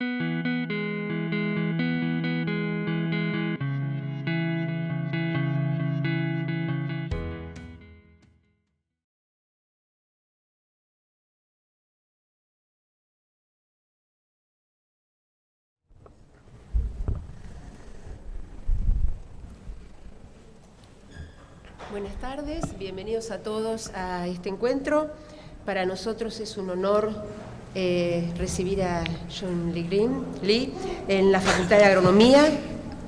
Buenas tardes, bienvenidos a todos a este encuentro. Para nosotros es un honor recibir a John Greenlee en la Facultad de Agronomía,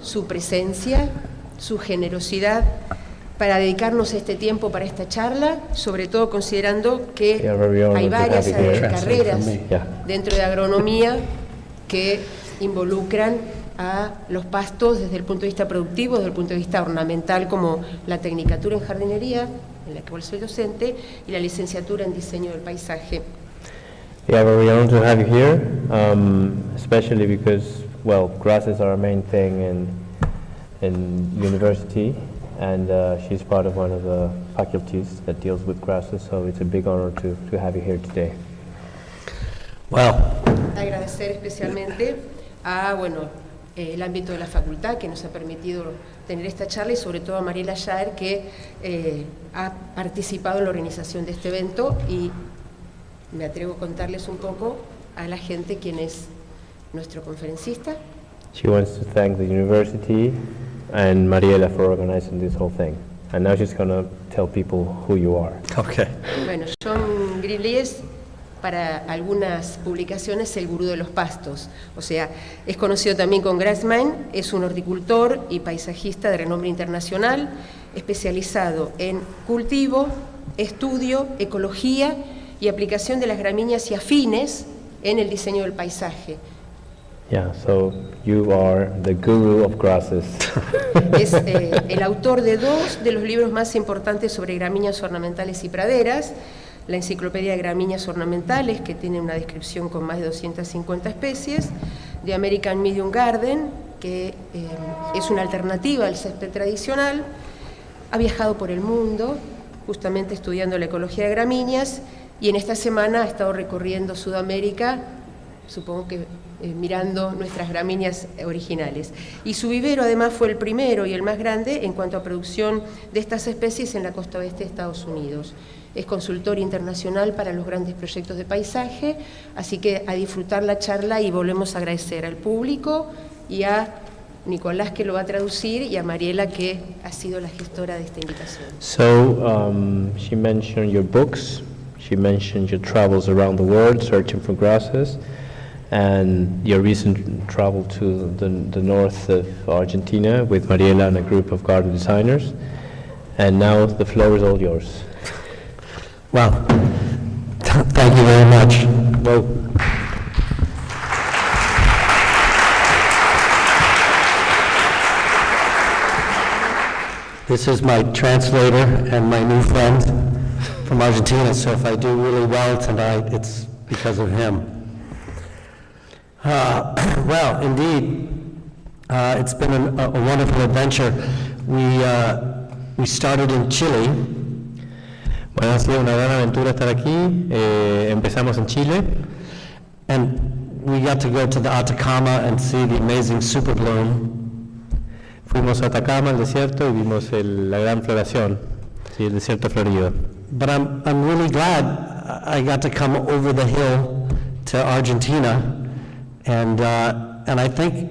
su presencia, su generosidad para dedicarnos este tiempo para esta charla, sobre todo considerando que hay varias carreras dentro de agronomía que involucran a los pastos desde el punto de vista productivo, desde el punto de vista ornamental, como la tecnicatura en jardinería, en la cual soy docente, y la licenciatura en diseño del paisaje. Yeah, we're very honored to have you here, especially because, well, grasses are our main thing in university, and she's part of one of the faculties that deals with grasses, so it's a big honor to have you here today. Well, agradecer especialmente a, el ámbito de la facultad que nos ha permitido tener esta charla y sobre todo a Mariela Jaer que ha participado en la organización de este evento y me atrevo a contarles un poco a la gente quién es nuestro conferencista. She wants to thank the university and Mariela for organizing this whole thing. And now she's going to tell people who you are. Okay. Bueno, John Greenlee es para algunas publicaciones el gurú de los pastos, o sea, es conocido también con Grassman, es un horticultor y paisajista de renombre internacional, especializado en cultivo, estudio, ecología y aplicación de las gramíneas y afines en el diseño del paisaje. Yeah, so you are the guru of grasses. Es el autor de dos de los libros más importantes sobre gramíneas ornamentales y praderas, la Enciclopedia de Gramíneas Ornamentales, que tiene una descripción con más de 250 especies, de American Medium Garden, que es una alternativa al césped tradicional. Ha viajado por el mundo, justamente estudiando la ecología de gramíneas, y en esta semana ha estado recorriendo Sudamérica, supongo que mirando nuestras gramíneas originales. Y su vivero además fue el primero y el más grande en cuanto a producción de estas especies en la costa oeste de Estados Unidos. Es consultor internacional para los grandes proyectos de paisaje, así que a disfrutar la charla y volvemos a agradecer al público y a Nicolás que lo va a traducir y a Mariela que ha sido la gestora de esta invitación. So, she mentioned your books, she mentioned your travels around the world searching for grasses, and your recent travel to the north of Argentina with Mariela and a group of garden designers, and now the floor is all yours. Well, thank you very much. Well, this is my translator and my new friend from Argentina, so if I do really well tonight, it's because of him. Well, indeed, it's been a wonderful adventure. We started in Chile. Bueno, ha sido una gran aventura estar aquí. Empezamos en Chile. And we got to go to the Atacama and see the amazing super bloom. Fuimos a Atacama, al desierto, y vimos la gran floración, sí, el desierto florido. But I'm really glad I got to come over the hill to Argentina, and I think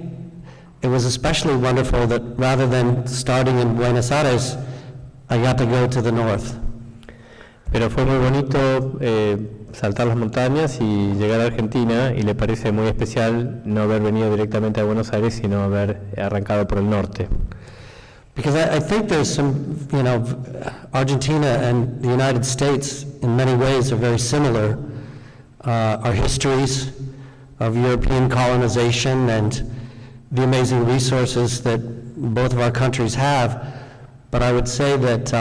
it was especially wonderful that rather than starting in Buenos Aires, I got to go to the north. Pero fue muy bonito saltar las montañas y llegar a Argentina, y le parece muy especial no haber venido directamente a Buenos Aires, sino haber arrancado por el norte. Because I think there's some, Argentina and the United States in many ways are very similar. Our histories of European colonization and the amazing resources that both of our countries have. But I would say that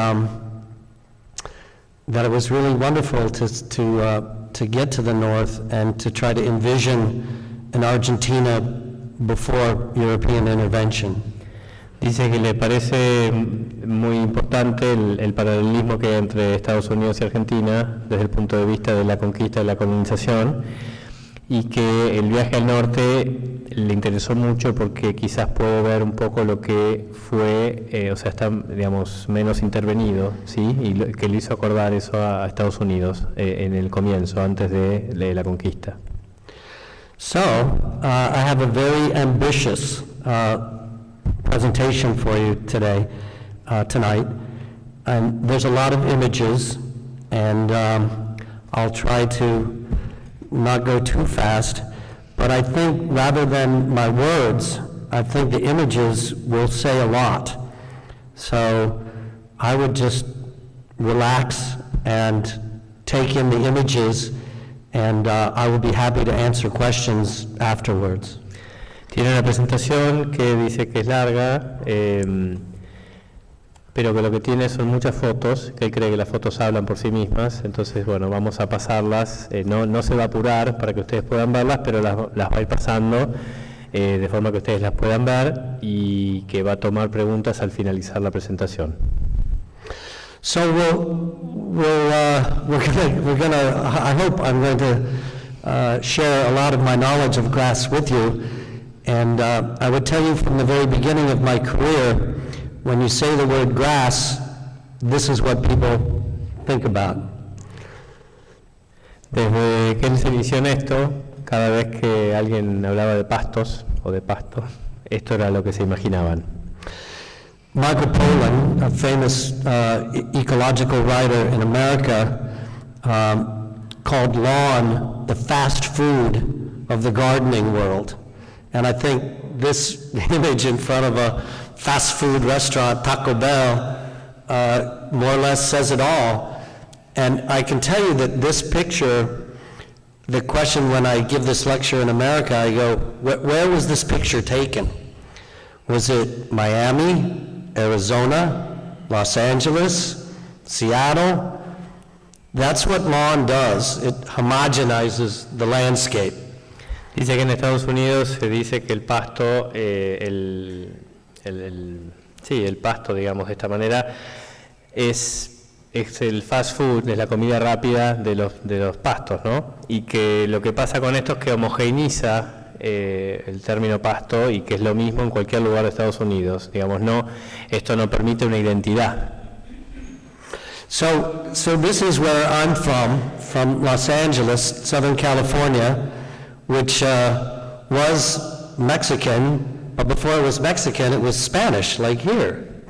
it was really wonderful to get to the north and to try to envision an Argentina before European intervention. Dice que le parece muy importante el paralelismo que hay entre Estados Unidos y Argentina desde el punto de vista de la conquista y la colonización, y que el viaje al norte le interesó mucho porque quizás puede ver un poco lo que fue, o sea, está, digamos, menos intervenido, ¿sí? Y que le hizo acordar eso a Estados Unidos en el comienzo, antes de la conquista. So, I have a very ambitious presentation for you today, tonight. And there's a lot of images, and I'll try to not go too fast, but I think rather than my words, I think the images will say a lot. So I would just relax and take in the images, and I will be happy to answer questions afterwards. Tiene una presentación que dice que es larga, pero que lo que tiene son muchas fotos, que él cree que las fotos hablan por sí mismas, entonces bueno, vamos a pasarlas, no se va a apurar para que ustedes puedan verlas, pero las va a ir pasando de forma que ustedes las puedan ver y que va a tomar preguntas al finalizar la presentación. So we're gonna, I hope I'm going to share a lot of my knowledge of grass with you, and I would tell you from the very beginning of my career, when you say the word grass, this is what people think about. Desde que él se inició en esto, cada vez que alguien hablaba de pastos o de pasto, esto era lo que se imaginaban. Michael Pollan, a famous ecological writer in America, called lawn the fast food of the gardening world. And I think this image in front of a fast food restaurant, Taco Bell, more or less says it all. And I can tell you that this picture, the question when I give this lecture in America, I go, where was this picture taken? Was it Miami, Arizona, Los Angeles, Seattle? That's what lawn does. It homogenizes the landscape. Dice que en Estados Unidos se dice que el pasto, el pasto, digamos de esta manera, es el fast food, es la comida rápida de los pastos, ¿no? Y que lo que pasa con esto es que homogeneiza el término pasto y que es lo mismo en cualquier lugar de Estados Unidos, digamos, esto no permite una identidad. So this is where I'm from Los Angeles, Southern California, which was Mexican, but before it was Mexican, it was Spanish, like here.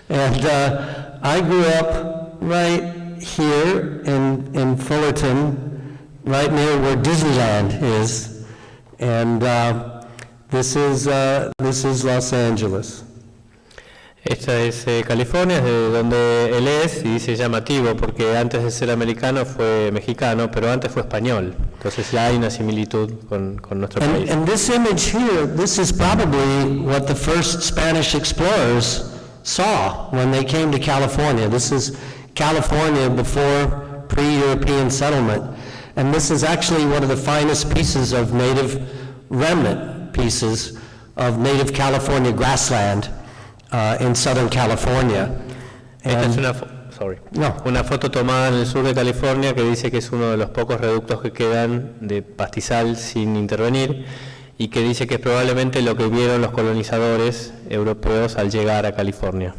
And I grew up right here in Fullerton, right near where Disneyland is, and this is Los Angeles. Esta es California, es de donde él es, y dice llamativo, porque antes de ser americano fue mexicano, pero antes fue español. Entonces ya hay una similitud con nuestro país. And this image here, this is probably what the first Spanish explorers saw when they came to California. This is California before pre-European settlement. And this is actually one of the finest pieces of native remnant pieces of native California grassland. In Southern California. Esta es una foto tomada en el sur de California que dice que es uno de los pocos reductos que quedan de pastizal sin intervenir y que dice que es probablemente lo que vieron los colonizadores europeos al llegar a California.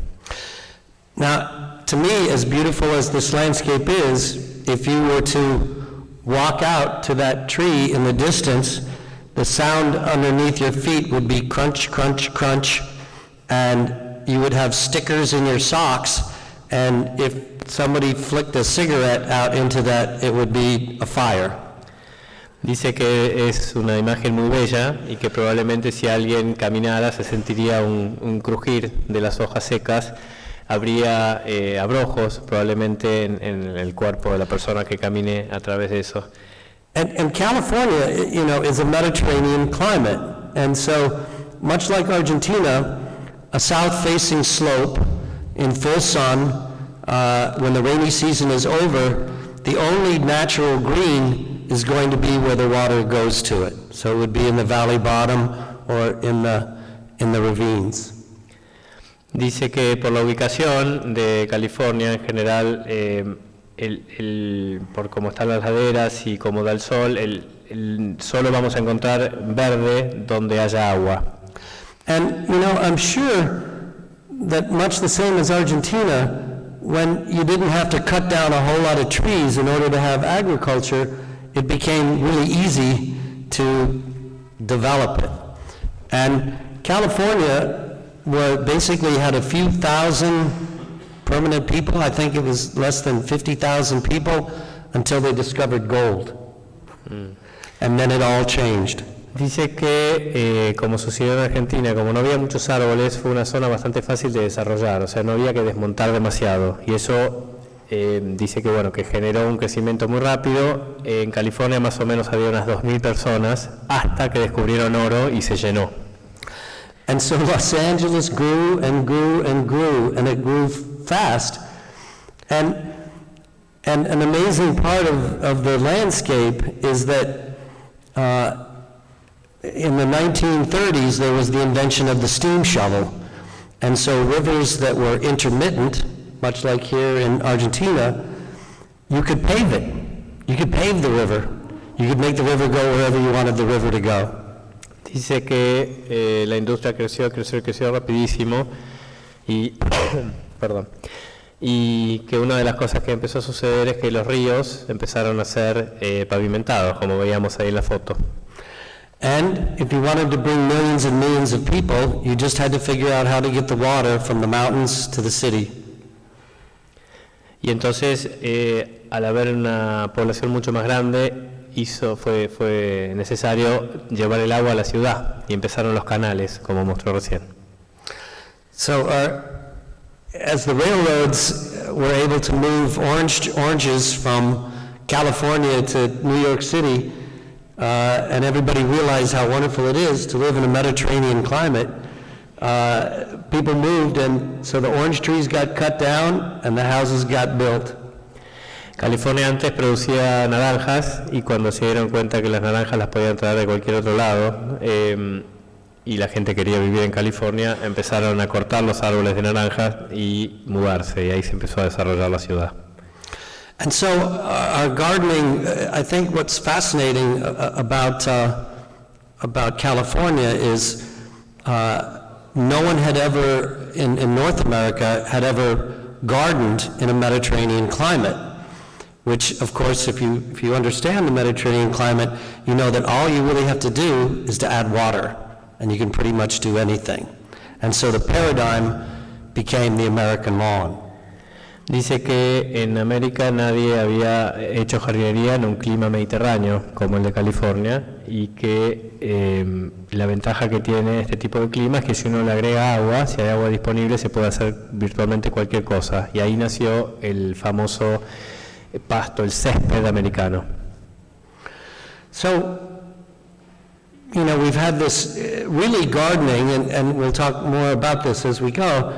Now, to me, as beautiful as this landscape is, if you were to walk out to that tree in the distance, the sound underneath your feet would be crunch, crunch, crunch, and you would have stickers in your socks, and if somebody flicked a cigarette out into that, it would be a fire. Dice que es una imagen muy bella y que probablemente si alguien caminara se sentiría un crujir de las hojas secas, habría abrojos probablemente en el cuerpo de la persona que camine a través de eso. And California, is a Mediterranean climate, and so much like Argentina, a south-facing slope in full sun, when the rainy season is over, the only natural green is going to be where the water goes to it. So it would be in the valley bottom or in the ravines. Dice que por la ubicación de California en general, por cómo están las laderas y cómo da el sol, solo vamos a encontrar verde donde haya agua. And, I'm sure that much the same as Argentina, when you didn't have to cut down a whole lot of trees in order to have agriculture, it became really easy to develop it. And California basically had a few thousand permanent people. I think it was less than 50,000 people until they discovered gold. And then it all changed. Dice que, como sucedió en Argentina, como no había muchos árboles, fue una zona bastante fácil de desarrollar, o sea, no había que desmontar demasiado. Y eso dice que, bueno, que generó un crecimiento muy rápido. En California más o menos había unas 2.000 personas, hasta que descubrieron oro y se llenó. And so Los Angeles grew and grew and grew, and it grew fast. And an amazing part of the landscape is that in the 1930s, there was the invention of the steam shovel. And so rivers that were intermittent, much like here in Argentina, you could pave it. You could pave the river. You could make the river go wherever you wanted the river to go. Dice que la industria creció rapidísimo y, perdón, y que una de las cosas que empezó a suceder es que los ríos empezaron a ser pavimentados, como veíamos ahí en la foto. And if you wanted to bring millions and millions of people, you just had to figure out how to get the water from the mountains to the city. Y entonces, al haber una población mucho más grande, fue necesario llevar el agua a la ciudad, y empezaron los canales, como mostró recién. So as the railroads were able to move oranges from California to New York City, and everybody realized how wonderful it is to live in a Mediterranean climate, people moved, and so the orange trees got cut down and the houses got built. California antes producía naranjas, y cuando se dieron cuenta que las naranjas las podían traer de cualquier otro lado, y la gente quería vivir en California, empezaron a cortar los árboles de naranjas y mudarse, y ahí se empezó a desarrollar la ciudad. And so our gardening, I think what's fascinating about California is no one had ever, in North America, had ever gardened in a Mediterranean climate, which, of course, if you understand the Mediterranean climate, you know that all you really have to do is to add water, and you can pretty much do anything. And so the paradigm became the American lawn. Dice que en América nadie había hecho jardinería en un clima mediterráneo como el de California, y que la ventaja que tiene este tipo de clima es que si uno le agrega agua, si hay agua disponible, se puede hacer virtualmente cualquier cosa. Y ahí nació el famoso pasto, el césped americano. So, we've had this really gardening, and we'll talk more about this as we go.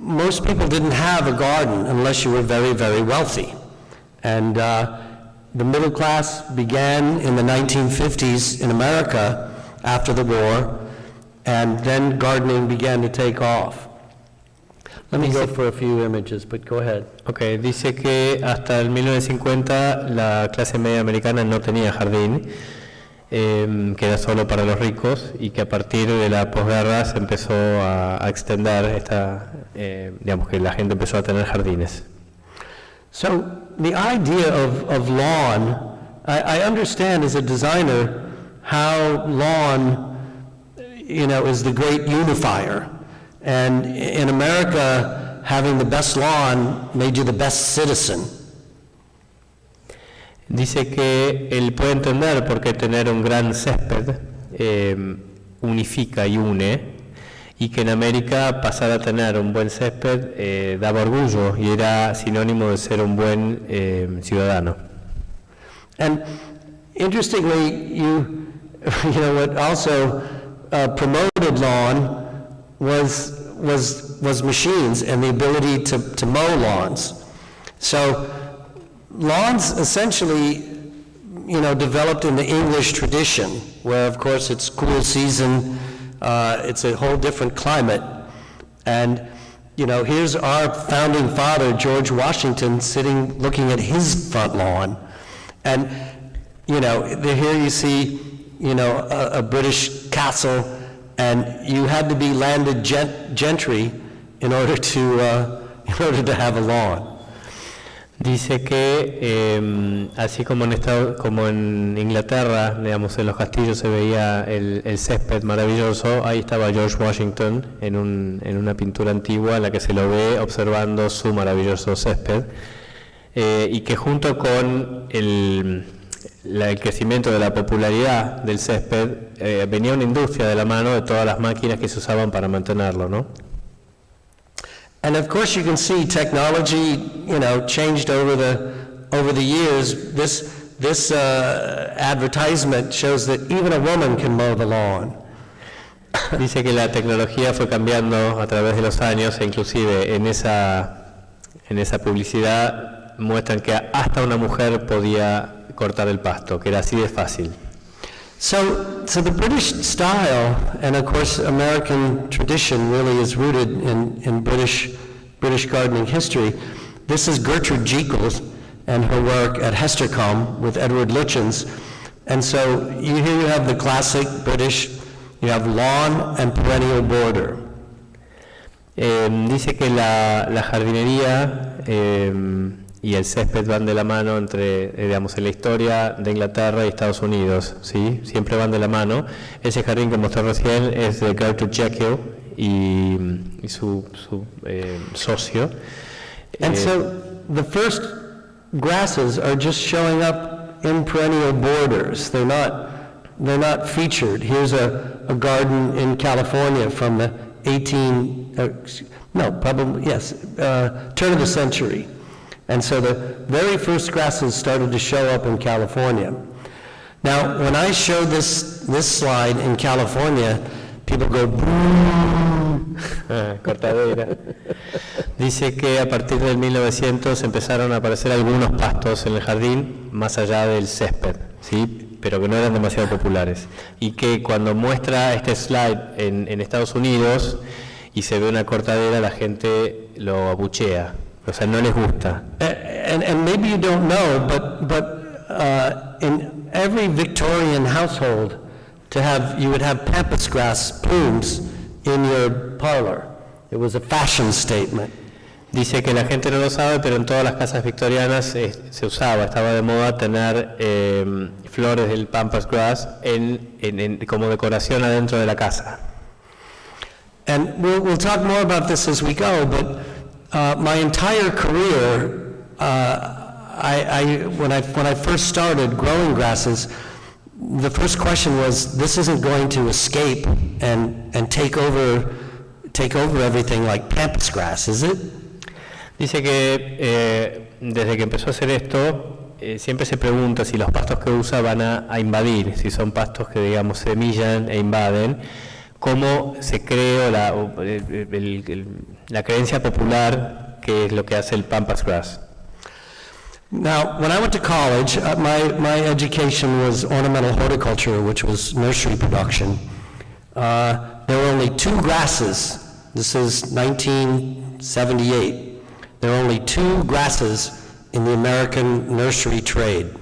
Most people didn't have a garden unless you were very, very wealthy. And the middle class began in the 1950s in America after the war, and then gardening began to take off. Let me go for a few images, but go ahead. Okay, dice que hasta el 1950 la clase media americana no tenía jardín, que era solo para los ricos, y que a partir de la posguerra se empezó a extender digamos que la gente empezó a tener jardines. So the idea of lawn, I understand as a designer how lawn, is the great unifier. And in America, having the best lawn made you the best citizen. Dice que él puede entender por qué tener un gran césped unifica y une, y que en América pasar a tener un buen césped daba orgullo y era sinónimo de ser un buen ciudadano. And interestingly, what also promoted lawn was machines and the ability to mow lawns. So lawns essentially, developed in the English tradition, where of course it's cool season, it's a whole different climate. And, here's our founding father, George Washington, sitting looking at his front lawn. And here you see, a British castle, and you had to be landed gentry in order to have a lawn. Dice que así como en Inglaterra, digamos, en los castillos se veía el césped maravilloso, ahí estaba George Washington en una pintura antigua en la que se lo ve observando su maravilloso césped, y que junto con el crecimiento de la popularidad del césped venía una industria de la mano de todas las máquinas que se usaban para mantenerlo, ¿no? And of course you can see technology, changed over the years. This advertisement shows that even a woman can mow the lawn. Dice que la tecnología fue cambiando a través de los años, e inclusive en esa publicidad muestran que hasta una mujer podía cortar el pasto, que era así de fácil. So the British style, and of course American tradition, really is rooted in British gardening history. This is Gertrude Jekyll and her work at Hestercombe with Edward Lutyens. And so here you have the classic British, you have lawn and perennial border. Dice que la jardinería y el césped van de la mano entre, digamos, en la historia de Inglaterra y Estados Unidos, ¿sí? Siempre van de la mano. Ese jardín que mostré recién es de Gertrude Jekyll y su socio. And so the first grasses are just showing up in perennial borders. They're not featured. Here's a garden in California from the turn of the century. And so the very first grasses started to show up in California. Now, when I show this slide in California, people go, cortadera. Dice que a partir del 1900 empezaron a aparecer algunos pastos en el jardín, más allá del césped, ¿sí? Pero que no eran demasiado populares. Y que cuando muestra este slide en Estados Unidos y se ve una cortadera, la gente lo abuchea. O sea, no les gusta. And maybe you don't know, but in every Victorian household, you would have pampas grass plumes in your parlor. It was a fashion statement. Dice que la gente no lo sabe, pero en todas las casas victorianas se usaba, estaba de moda tener flores del pampas grass como decoración adentro de la casa. And we'll talk more about this as we go, but my entire career, when I first started growing grasses, the first question was, this isn't going to escape and take over everything like pampas grass, is it? Dice que desde que empezó a hacer esto, siempre se pregunta si los pastos que usa van a invadir, si son pastos que, digamos, semillan e invaden. Cómo se creó la creencia popular que es lo que hace el pampas grass. Now, when I went to college, my education was ornamental horticulture, which was nursery production. There were only 2 grasses. This is 1978. There were only 2 grasses in the American nursery trade.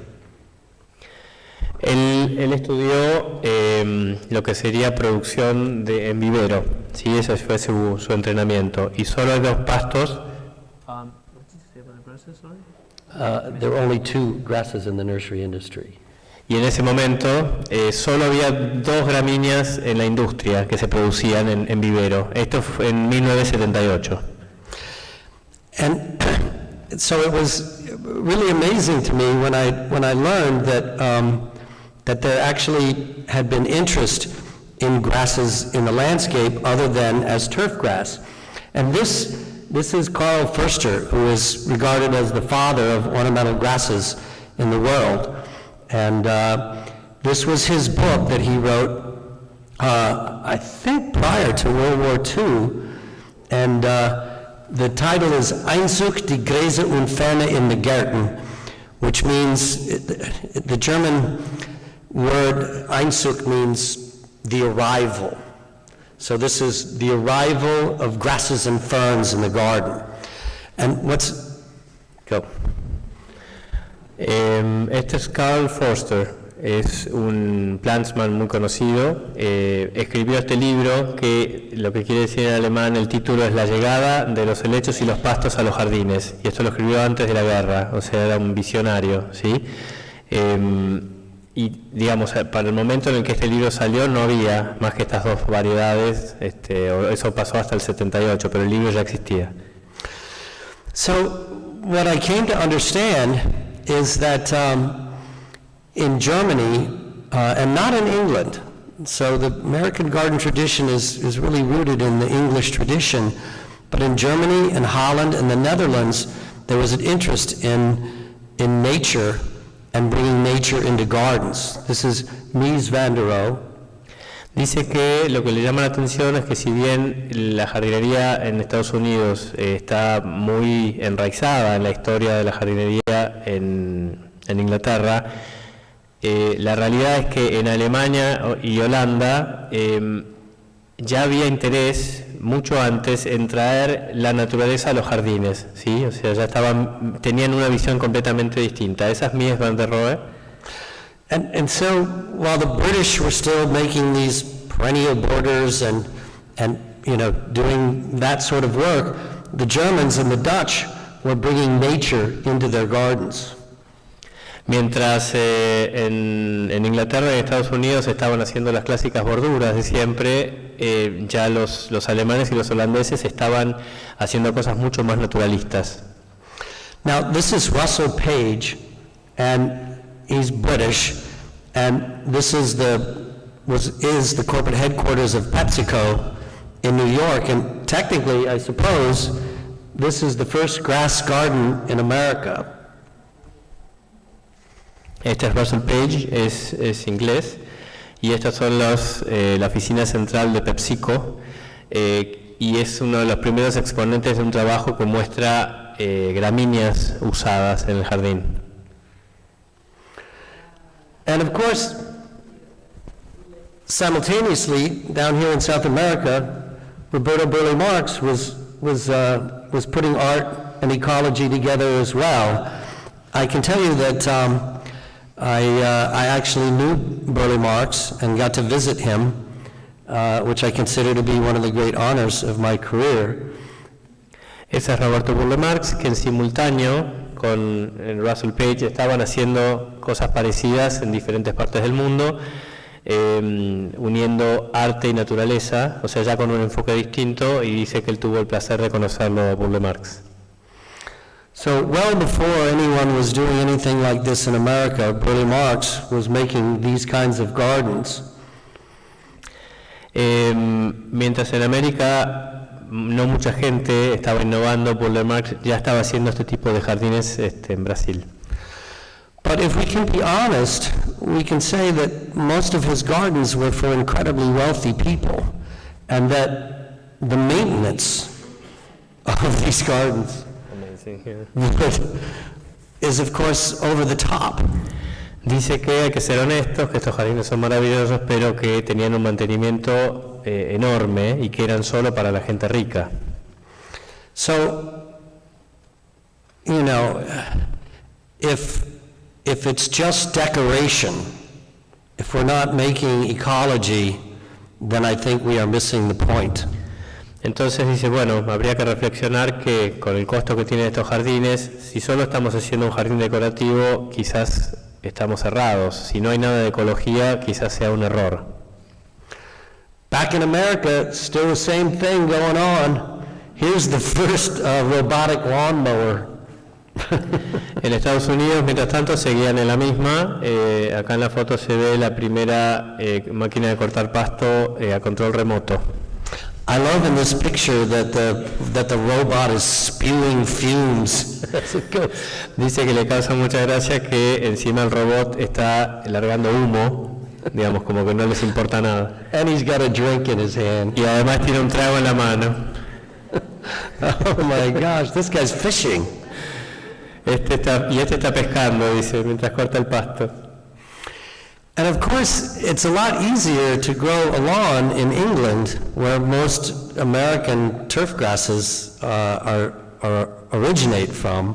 Él estudió lo que sería producción en vivero, ¿sí? Ese fue su entrenamiento. Y solo hay 2 pastos. There were only 2 grasses in the nursery industry. Y en ese momento solo había 2 gramíneas en la industria que se producían en vivero. Esto fue en 1978. And so it was really amazing to me when I learned that there actually had been interest in grasses in the landscape other than as turf grass. And this is Carl Förster, who is regarded as the father of ornamental grasses in the world. And this was his book that he wrote, I think prior to World War II. And the title is Einzug die Gräser und Ferne in the Gärten, which means, the German word Einzug means the arrival. So this is the arrival of grasses and ferns in the garden. And Este es Carl Forster, es un plantsman muy conocido. Escribió este libro que lo que quiere decir en alemán, el título es La llegada de los helechos y los pastos a los jardines. Y esto lo escribió antes de la guerra, o sea, era un visionario, ¿sí? Y digamos, para el momento en el que este libro salió no había más que estas dos variedades, eso pasó hasta el 78, pero el libro ya existía. So, what I came to understand is that in Germany, and not in England, so the American garden tradition is really rooted in the English tradition, but in Germany and Holland and the Netherlands, there was an interest in nature and bringing nature into gardens. This is Mies van der Rohe. Dice que lo que le llama la atención es que si bien la jardinería en Estados Unidos está muy enraizada en la historia de la jardinería en Inglaterra, la realidad es que en Alemania y Holanda ya había interés mucho antes en traer la naturaleza a los jardines, ¿sí? O sea, ya tenían una visión completamente distinta. Esa es Mies van der Rohe. And so, while the British were still making these perennial borders and doing that sort of work, the Germans and the Dutch were bringing nature into their gardens. Mientras en Inglaterra y en Estados Unidos estaban haciendo las clásicas borduras de siempre, ya los alemanes y los holandeses estaban haciendo cosas mucho más naturalistas. Now, this is Russell Page, and he's British, and this is the corporate headquarters of PepsiCo in New York, and technically, I suppose, this is the first grass garden in America. Este es Russell Page, es inglés, y estas son la oficina central de PepsiCo, y es uno de los primeros exponentes de un trabajo que muestra gramíneas usadas en el jardín. And of course, simultaneously, down here in South America, Roberto Burle Marx was putting art and ecology together as well. I can tell you that I actually knew Burle Marx and got to visit him, which I consider to be one of the great honors of my career. Ese es Roberto Burle Marx, que en simultáneo con Russell Page estaban haciendo cosas parecidas en diferentes partes del mundo, uniendo arte y naturaleza, o sea, ya con un enfoque distinto, y dice que él tuvo el placer de conocerlo a Burle Marx. So, well before anyone was doing anything like this in America, Burle Marx was making these kinds of gardens. Mientras en América no mucha gente estaba innovando, Burle Marx ya estaba haciendo este tipo de jardines en Brasil. But if we can be honest, we can say that most of his gardens were for incredibly wealthy people, and that the maintenance of these gardens is of course over the top. Dice que hay que ser honestos, que estos jardines son maravillosos, pero que tenían un mantenimiento enorme y que eran solo para la gente rica. So, if it's just decoration, if we're not making ecology, then I think we are missing the point. Entonces dice, bueno, habría que reflexionar que con el costo que tienen estos jardines, si solo estamos haciendo un jardín decorativo, quizás estamos errados. Si no hay nada de ecología, quizás sea un error. Back in America, still the same thing going on. Here's the first robotic lawnmower. En Estados Unidos, mientras tanto, seguían en la misma. Acá en la foto se ve la primera máquina de cortar pasto a control remoto. I love in this picture that the robot is spewing fumes. Dice que le causa mucha gracia que encima el robot está largando humo, digamos, como que no les importa nada. And he's got a drink in his hand. Y además tiene un trago en la mano. Oh my gosh, this guy's fishing. Este está pescando, dice, mientras corta el pasto. And of course, it's a lot easier to grow a lawn in England, where most American turf grasses originate from.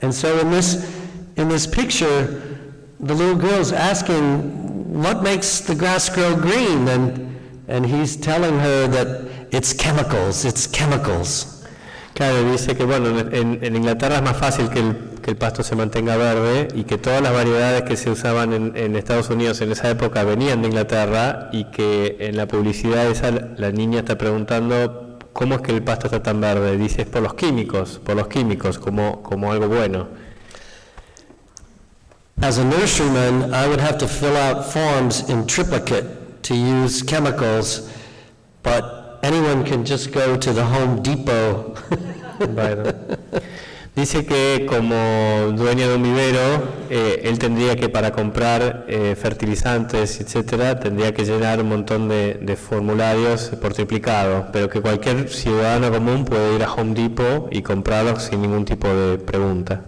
And so in in this picture, the little girl's asking, what makes the grass grow green? And he's telling her that it's chemicals. Claro, dice que bueno, en Inglaterra es más fácil que el pasto se mantenga verde y que todas las variedades que se usaban en Estados Unidos en esa época venían de Inglaterra y que en la publicidad esa la niña está preguntando cómo es que el pasto está tan verde. Dice es por los químicos, como algo bueno. As a nurseryman, I would have to fill out forms in triplicate to use chemicals, but anyone can just go to the Home Depot. Bueno. Dice que como dueño de un vivero, él tendría que para comprar fertilizantes, etcétera, tendría que llenar un montón de formularios por triplicado, pero que cualquier ciudadano común puede ir a Home Depot y comprarlos sin ningún tipo de pregunta.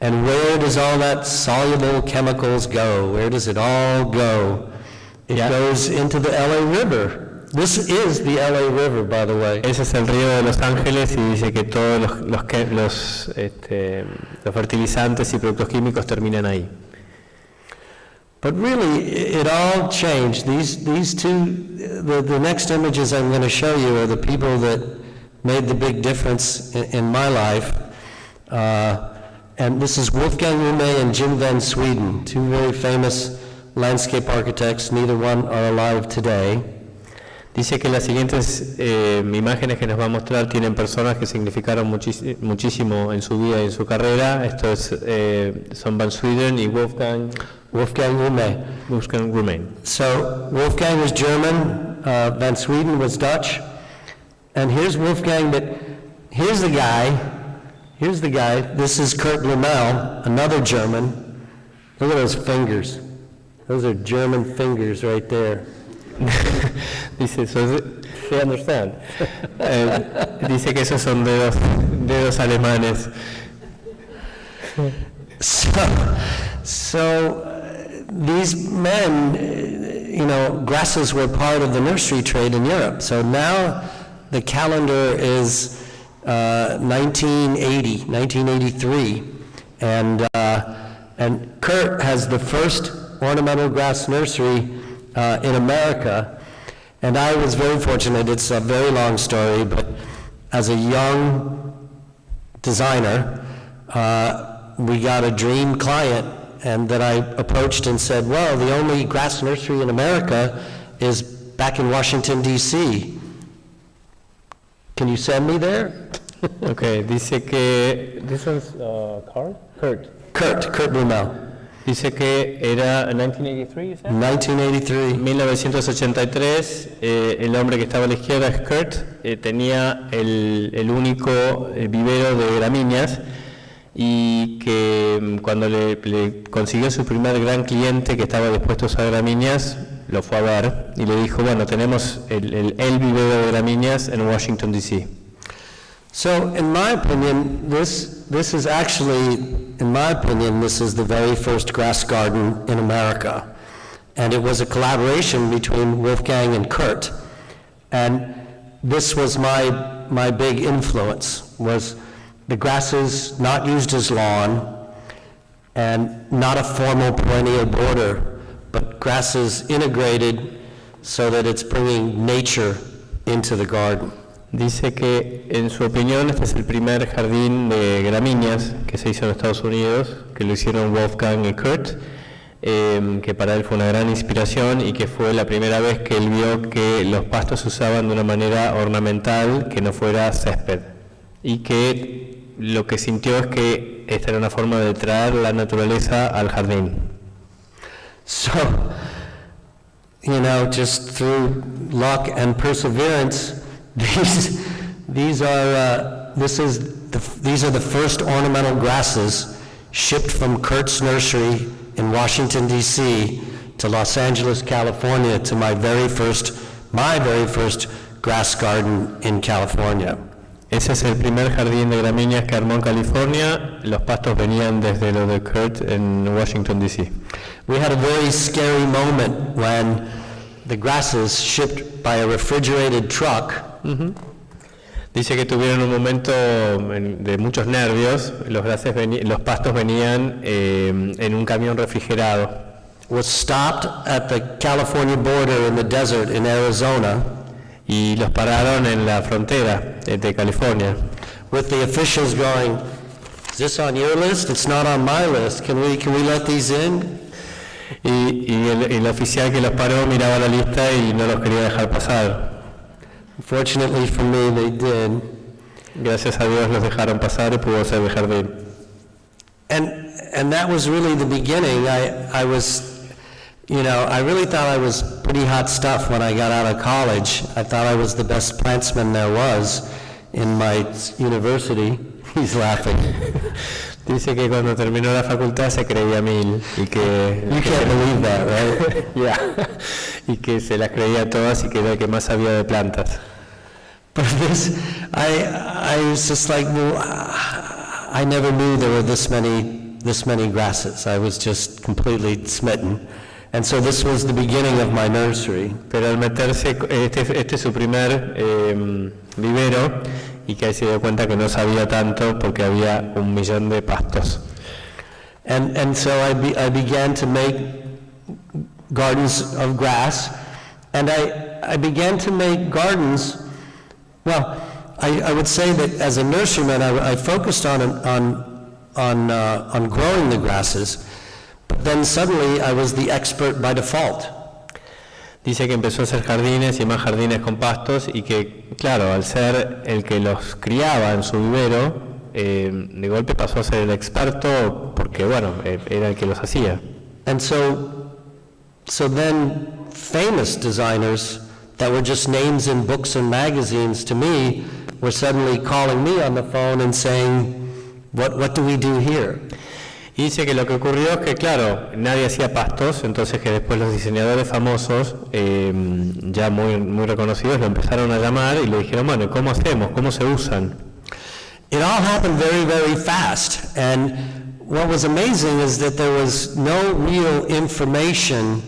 And where does all that soluble chemicals go? Where does it all go? It goes into the LA River. This is the LA River, by the way. Ese es el río de Los Ángeles y dice que todos los fertilizantes y productos químicos terminan ahí. But really, it all changed. These two, the next images I'm going to show you are the people that made the big difference in my life. And this is Wolfgang Ume and Jim van Sweden, two very famous landscape architects. Neither one are alive today. Dice que las siguientes imágenes que nos va a mostrar tienen personas que significaron muchísimo en su vida y en su carrera. Esto es son Van Sweden y Wolfgang Ume. So Wolfgang was German, Van Sweden was Dutch, and here's Wolfgang. But here's the guy. This is Kurt Blumel, another German. Look at those fingers. Those are German fingers right there. Dice, they understand. Dice que esos son dedos alemanes. So these men, grasses were part of the nursery trade in Europe. So now the calendar is 1983, and Kurt has the first ornamental grass nursery in America, and I was very fortunate. It's a very long story, but as a young designer, we got a dream client, and that I approached and said, well, the only grass nursery in America is back in Washington, D.C. Can you send me there? Okay, dice que... This one's Kurt Blumel. Dice que era en 1983, you said? 1983. 1983, el hombre que estaba a la izquierda es Kurt, tenía el único vivero de gramíneas y que cuando le consiguió su primer gran cliente que estaba dispuesto a usar gramíneas, lo fue a ver y le dijo, bueno, tenemos el vivero de gramíneas en Washington, D.C. So, in my opinion, this is actually, this is the very first grass garden in America. And it was a collaboration between Wolfgang and Kurt. And this was my big influence, was the grasses not used as lawn and not a formal perennial border, but grasses integrated so that it's bringing nature into the garden. Dice que, en su opinión, este es el primer jardín de gramíneas que se hizo en Estados Unidos, que lo hicieron Wolfgang y Kurt, que para él fue una gran inspiración y que fue la primera vez que él vio que los pastos se usaban de una manera ornamental, que no fuera césped. Y que lo que sintió es que esta era una forma de traer la naturaleza al jardín. So, just through luck and perseverance, these are the first ornamental grasses shipped from Kurt's nursery in Washington, D.C. to Los Angeles, California, to my very first grass garden in California. Ese es el primer jardín de gramíneas que armó en California. Los pastos venían desde lo de Kurt en Washington, D.C. We had a very scary moment when the grasses shipped by a refrigerated truck. Mm-hmm. Dice que tuvieron un momento de muchos nervios. Los pastos venían en un camión refrigerado. Was stopped at the California border in the desert in Arizona. Y los pararon en la frontera de California. With the officials going, "Is this on your list? It's not on my list. Can we let these in?" Y el oficial que los paró miraba la lista y no los quería dejar pasar. Fortunately for me, they did. Gracias a Dios los dejaron pasar y pudo ser de jardín. And that was really the beginning. I was, I really thought I was pretty hot stuff when I got out of college. I thought I was the best plantsman there was in my university. He's laughing. Dice que cuando terminó la facultad se creía mil y que... You can't believe that, right? Yeah. Y que se las creía todas y que era el que más sabía de plantas. But this, I was just like, well, I never knew there were this many grasses. I was just completely smitten. And so this was the beginning of my nursery. Pero al meterse, este es su primer vivero, y que ahí se dio cuenta que no sabía tanto porque había 1.000.000 de pastos. And so I began to make gardens of grass, and I began to make gardens. Well, I would say that as a nurseryman, I focused on growing the grasses, but then suddenly I was the expert by default. Dice que empezó a hacer jardines y más jardines con pastos y que, claro, al ser el que los criaba en su vivero, de golpe pasó a ser el experto porque, bueno, era el que los hacía. And so then famous designers that were just names in books and magazines to me were suddenly calling me on the phone and saying, what do we do here? Y dice que lo que ocurrió es que, claro, nadie hacía pastos, entonces que después los diseñadores famosos, ya muy reconocidos, lo empezaron a llamar y le dijeron, bueno, ¿cómo hacemos? ¿Cómo se usan? It all happened very, very fast, and what was amazing is that there was no real information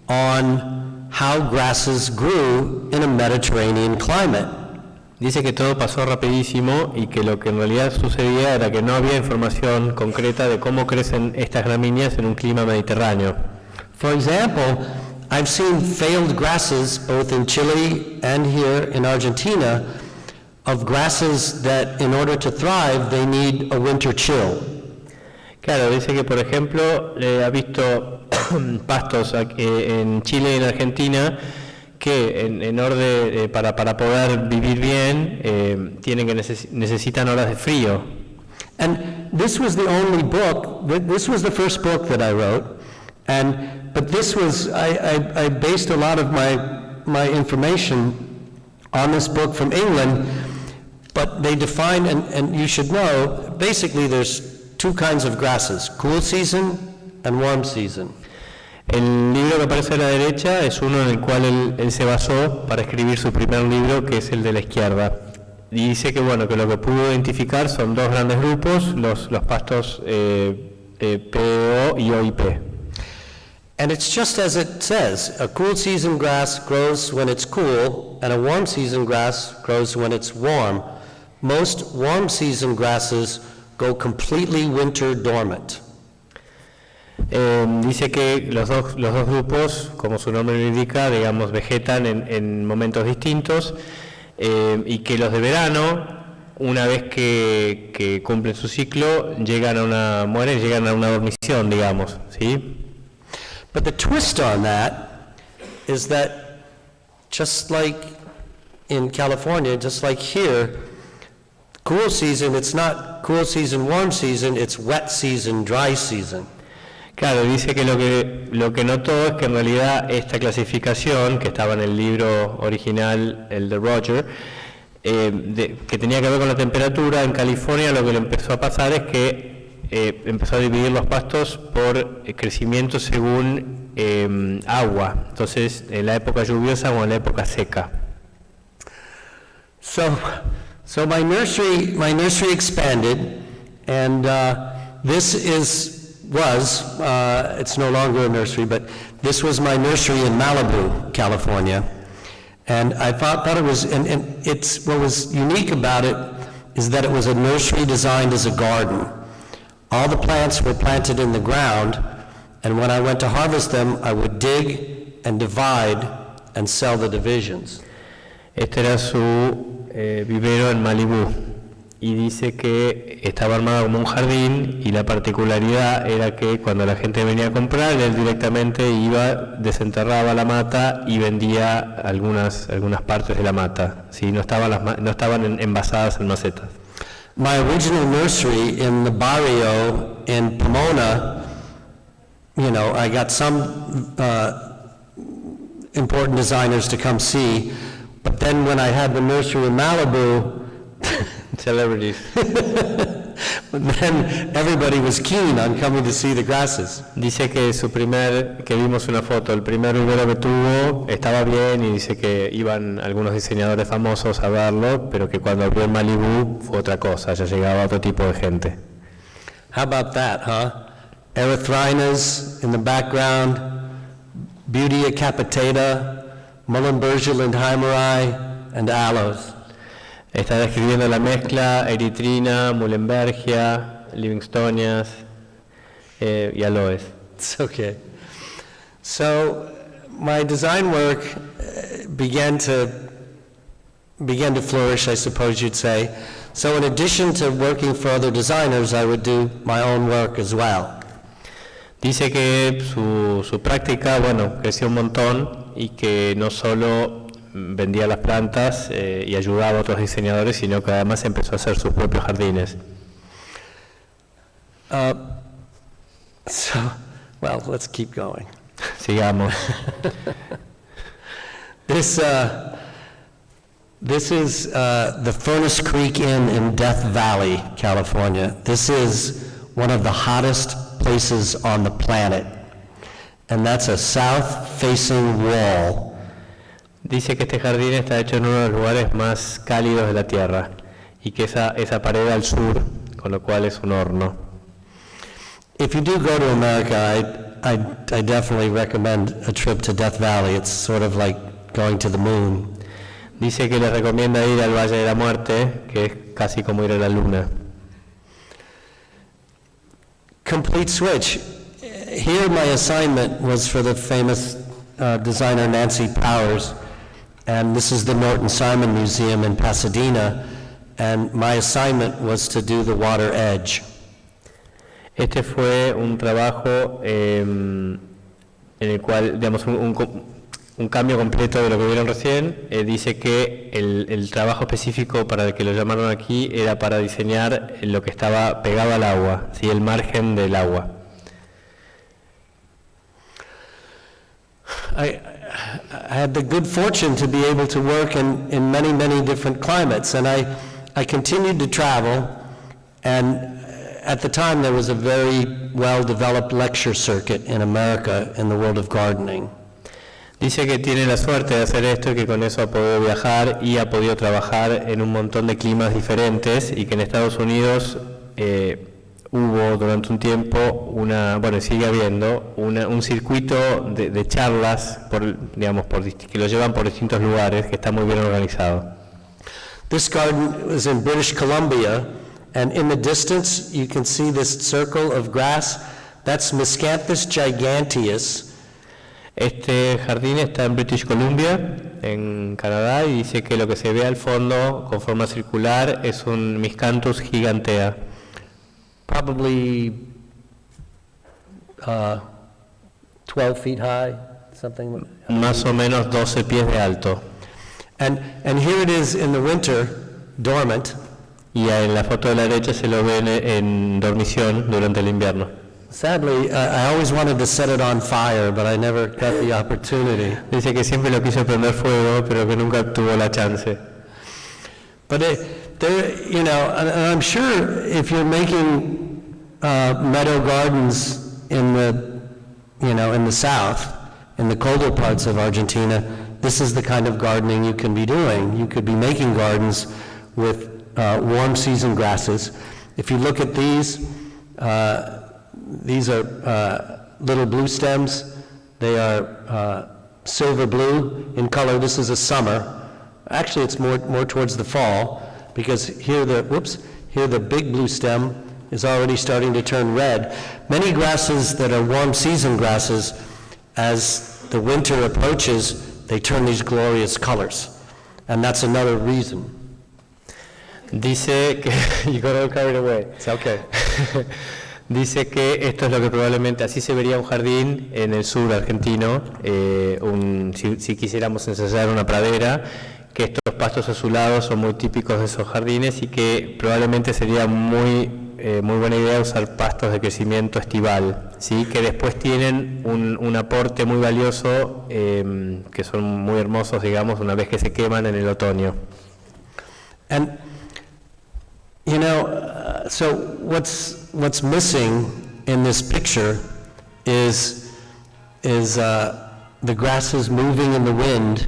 on how grasses grew in a Mediterranean climate. Dice que todo pasó rapidísimo y que lo que en realidad sucedía era que no había información concreta de cómo crecen estas gramíneas en un clima mediterráneo. For example, I've seen failed grasses both in Chile and here in Argentina of grasses that in order to thrive they need a winter chill. Claro, dice que por ejemplo ha visto pastos en Chile y en Argentina que en orden para poder vivir bien tienen que necesitan horas de frío. And this was the only book. This was the first book that I wrote, but this was I based a lot of my information on this book from England. But they define, and you should know, basically there's two kinds of grasses: cool season and warm season. El libro que aparece a la derecha es uno en el cual él se basó para escribir su primer libro, que es el de la izquierda. Y dice que bueno, que lo que pudo identificar son dos grandes grupos, los pastos PO y OIP. And it's just as it says, a cool season grass grows when it's cool, and a warm season grass grows when it's warm. Most warm season grasses go completely winter dormant. Dice que los dos grupos, como su nombre lo indica, digamos, vegetan en momentos distintos, y que los de verano, una vez que cumplen su ciclo, llegan a una dormición, digamos, ¿sí? But the twist on that is that just like in California, just like here, cool season, it's not cool season, warm season, it's wet season, dry season. Claro, dice que lo que notó es que en realidad esta clasificación, que estaba en el libro original, el de Roger, que tenía que ver con la temperatura, en California lo que le empezó a pasar es que empezó a dividir los pastos por crecimiento según agua, entonces en la época lluviosa o en la época seca. So my nursery expanded, and it's no longer a nursery, but this was my nursery in Malibu, California. And I thought it was, and it's, what was unique about it is that it was a nursery designed as a garden. All the plants were planted in the ground, and when I went to harvest them, I would dig and divide and sell the divisions. Este era su vivero en Malibú, y dice que estaba armado como un jardín, y la particularidad era que cuando la gente venía a comprar, él directamente iba, desenterraba la mata y vendía algunas partes de la mata, ¿sí? No estaban envasadas en macetas. My original nursery in the barrio in Pomona, you know, I got some important designers to come see, but then when I had the nursery in Malibu, Celebrities. but then everybody was keen on coming to see the grasses. Dice que que vimos una foto, el primer vivero que tuvo estaba bien, y dice que iban algunos diseñadores famosos a verlo, pero que cuando abrió en Malibú fue otra cosa, ya llegaba otro tipo de gente. How about that, huh? Erythrinas in the background, Beautia capitata, Mullenbergia lindheimeri, and aloes. Está describiendo la mezcla eritrina, Mullenbergia, livingstonias y aloes. It's okay. So my design work began to flourish, I suppose you'd say. So in addition to working for other designers, I would do my own work as well. Dice que su práctica, bueno, creció un montón, y que no solo vendía las plantas y ayudaba a otros diseñadores, sino que además empezó a hacer sus propios jardines. Well, let's keep going. Sigamos. This is the Furnace Creek Inn in Death Valley, California. This is one of the hottest places on the planet, and that's a south-facing wall. Dice que este jardín está hecho en uno de los lugares más cálidos de la Tierra, y que esa pared al sur, con lo cual es un horno. If you do go to America, I definitely recommend a trip to Death Valley. It's sort of like going to the moon. Dice que les recomienda ir al Valle de la Muerte, que es casi como ir a la Luna. Complete switch. Here my assignment was for the famous designer Nancy Powers, and this is the Norton Simon Museum in Pasadena, and my assignment was to do the water edge. Este fue un trabajo en el cual, digamos, un cambio completo de lo que vieron recién. Dice que el trabajo específico para el que lo llamaron aquí era para diseñar lo que estaba pegado al agua, ¿sí? El margen del agua. I had the good fortune to be able to work in many, many different climates, and I continued to travel, and at the time there was a very well-developed lecture circuit in America in the world of gardening. Dice que tiene la suerte de hacer esto, y que con eso ha podido viajar y ha podido trabajar en un montón de climas diferentes, y que en Estados Unidos hubo durante un tiempo sigue habiendo un circuito de charlas que lo llevan por distintos lugares, que está muy bien organizado. This garden was in British Columbia, and in the distance you can see this circle of grass. That's Miscanthus giganteus. Este jardín está en British Columbia, en Canadá, y dice que lo que se ve al fondo con forma circular es un Miscanthus gigantea. Probably 12 feet high, something. Más o menos 12 pies de alto. And here it is in the winter, dormant. Y en la foto de la derecha se lo ven en dormición durante el invierno. Sadly, I always wanted to set it on fire, but I never got the opportunity. Dice que siempre lo quiso prender fuego, pero que nunca tuvo la chance. But and I'm sure if you're making meadow gardens in the south, in the colder parts of Argentina, this is the kind of gardening you can be doing. You could be making gardens with warm season grasses. If you look at these are little blue stems. They are silver blue in color. This is a summer. Actually, it's more towards the fall, because here the big blue stem is already starting to turn red. Many grasses that are warm season grasses, as the winter approaches, they turn these glorious colors. And that's another reason. Dice que you got all carried away. It's okay. Dice que esto es lo que probablemente así se vería un jardín en el sur argentino, si quisiéramos ensayar una pradera, que estos pastos azulados son muy típicos de esos jardines y que probablemente sería muy buena idea usar pastos de crecimiento estival, ¿sí? Que después tienen un aporte muy valioso, que son muy hermosos, digamos, una vez que se queman en el otoño. And you know, so what's missing in this picture is the grasses moving in the wind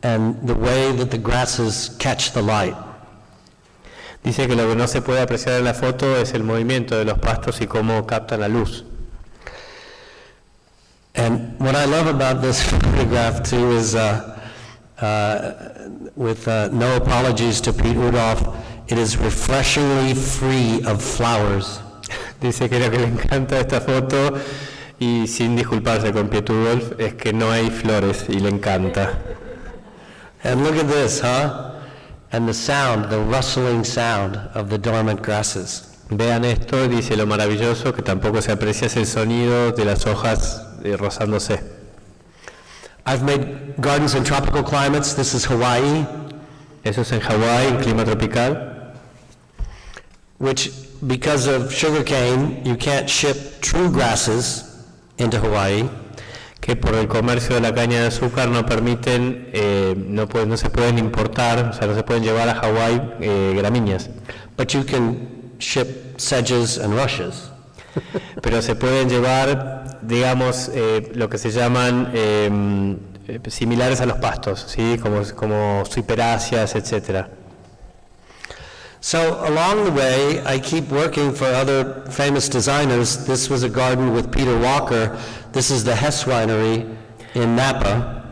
and the way that the grasses catch the light. Dice que lo que no se puede apreciar en la foto es el movimiento de los pastos y cómo captan la luz. And what I love about this photograph too is, with no apologies to Pete Rudolph, it is refreshingly free of flowers. Dice que lo que le encanta de esta foto, y sin disculparse con Piet Rudolph, es que no hay flores y le encanta. And look at this, huh? And the sound, the rustling sound of the dormant grasses. Vean esto, dice lo maravilloso que tampoco se aprecia es el sonido de las hojas rozándose. I've made gardens in tropical climates. This is Hawaii. Eso es en Hawái, en clima tropical. Which, because of sugarcane, you can't ship true grasses into Hawaii. Que por el comercio de la caña de azúcar no permiten, no se pueden importar, o sea, no se pueden llevar a Hawái gramíneas. But you can ship sedges and rushes. Pero se pueden llevar, digamos, lo que se llaman similares a los pastos, ¿sí? Como ciperáceas, etcétera. So along the way, I keep working for other famous designers. This was a garden with Peter Walker. This is the Hess Winery in Napa.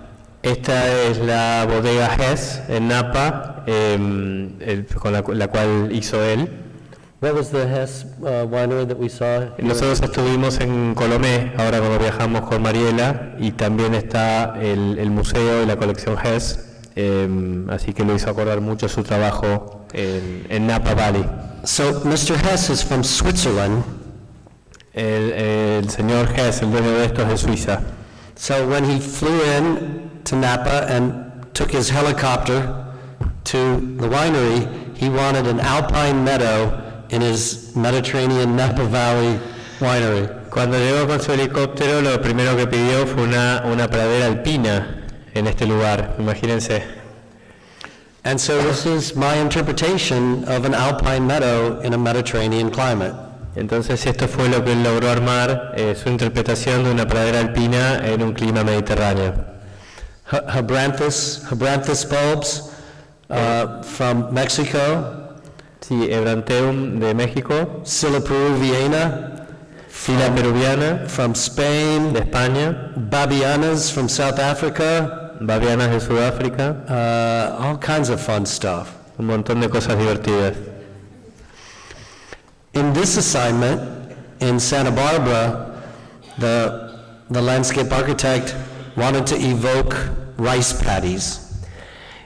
Esta es la bodega Hess en Napa, con la cual hizo él. What was the Hess winery that we saw? Nosotros estuvimos en Colomé, ahora cuando viajamos con Mariela, y también está el museo y la colección Hess, así que lo hizo acordar mucho su trabajo en Napa Valley. So Mr. Hess is from Switzerland. El señor Hess, el dueño de esto, es de Suiza. So when he flew in to Napa and took his helicopter to the winery, he wanted an alpine meadow in his Mediterranean Napa Valley winery. Cuando llegó con su helicóptero, lo primero que pidió fue una pradera alpina en este lugar, imagínense. And so this is my interpretation of an alpine meadow in a Mediterranean climate. Entonces esto fue lo que él logró armar, su interpretación de una pradera alpina en un clima mediterráneo. Hebranthus bulbs from Mexico. Sí, Hebranteum de México. Scilla peruviana. Fila peruviana. From Spain. De España. Babianas from South Africa. Babianas de Sudáfrica. All kinds of fun stuff. Un montón de cosas divertidas. In this assignment in Santa Barbara, the landscape architect wanted to evoke rice paddies.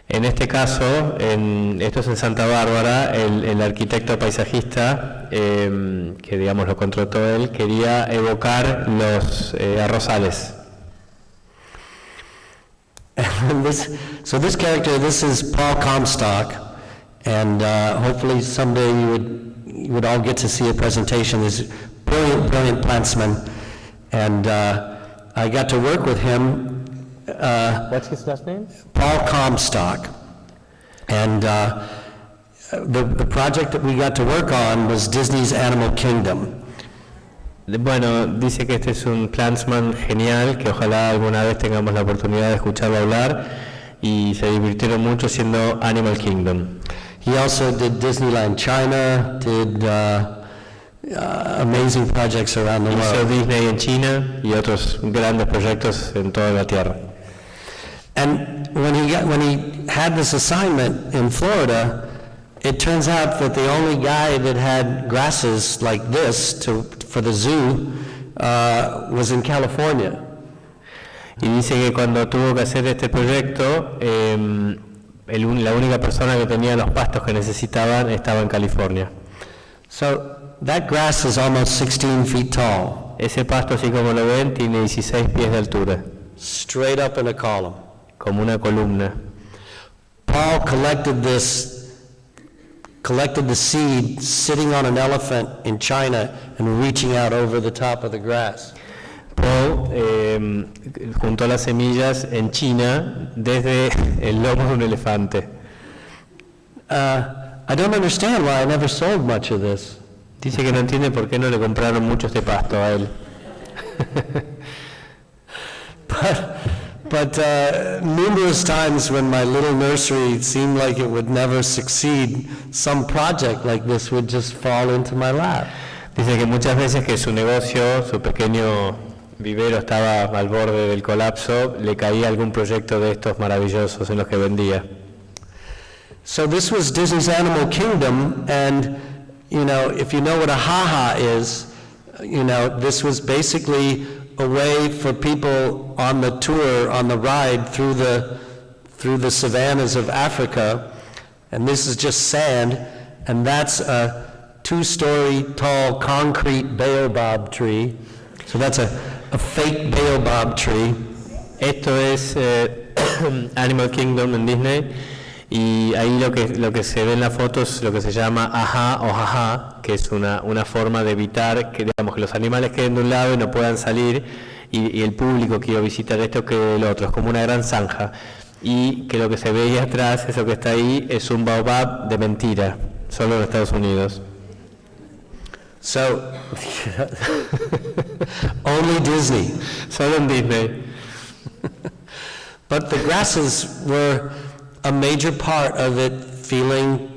En este caso, esto es en Santa Bárbara, el arquitecto paisajista, que digamos lo contrató él, quería evocar los arrozales. So this character, this is Paul Comstock, and hopefully someday you would all get to see a presentation. This brilliant plantsman, and I got to work with him. What's his last name? Paul Comstock, and the project that we got to work on was Disney's Animal Kingdom. Bueno, dice que este es un plantsman genial, que ojalá alguna vez tengamos la oportunidad de escucharlo hablar, y se divirtieron mucho haciendo Animal Kingdom. He also did Disneyland China, did amazing projects around the world. Hizo Disney en China y otros grandes proyectos en toda la tierra. And when he had this assignment in Florida, it turns out that the only guy that had grasses like this for the zoo was in California. Y dice que cuando tuvo que hacer este proyecto, la única persona que tenía los pastos que necesitaban estaba en California. So that grass is almost 16 feet tall. Ese pasto, así como lo ven, tiene 16 pies de altura, Straight up in a column. como una columna. Paul collected the seed sitting on an elephant in China and reaching out over the top of the grass. Paul juntó las semillas en China desde el lomo de un elefante. I don't understand why I never sold much of this. Dice que no entiende por qué no le compraron mucho este pasto a él. But numerous times when my little nursery seemed like it would never succeed, some project like this would just fall into my lap. Dice que muchas veces que su negocio, su pequeño vivero estaba al borde del colapso, le caía algún proyecto de estos maravillosos en los que vendía. So this was Disney's Animal Kingdom, and if you know what a ha-ha is, this was basically a way for people on the tour, on the ride through the savannas of Africa, and this is just sand, and that's a 2-story tall concrete baobab tree. So that's a fake baobab tree. Esto es Animal Kingdom en Disney, y ahí lo que se ve en la foto es lo que se llama ajá o jaja, que es una forma de evitar que, digamos, que los animales queden de un lado y no puedan salir, y el público que iba a visitar esto quede del otro. Es como una gran zanja, y que lo que se ve ahí atrás, eso que está ahí, es un baobab de mentira, solo en Estados Unidos. So, only Disney. Solo en Disney. But the grasses were a major part of it feeling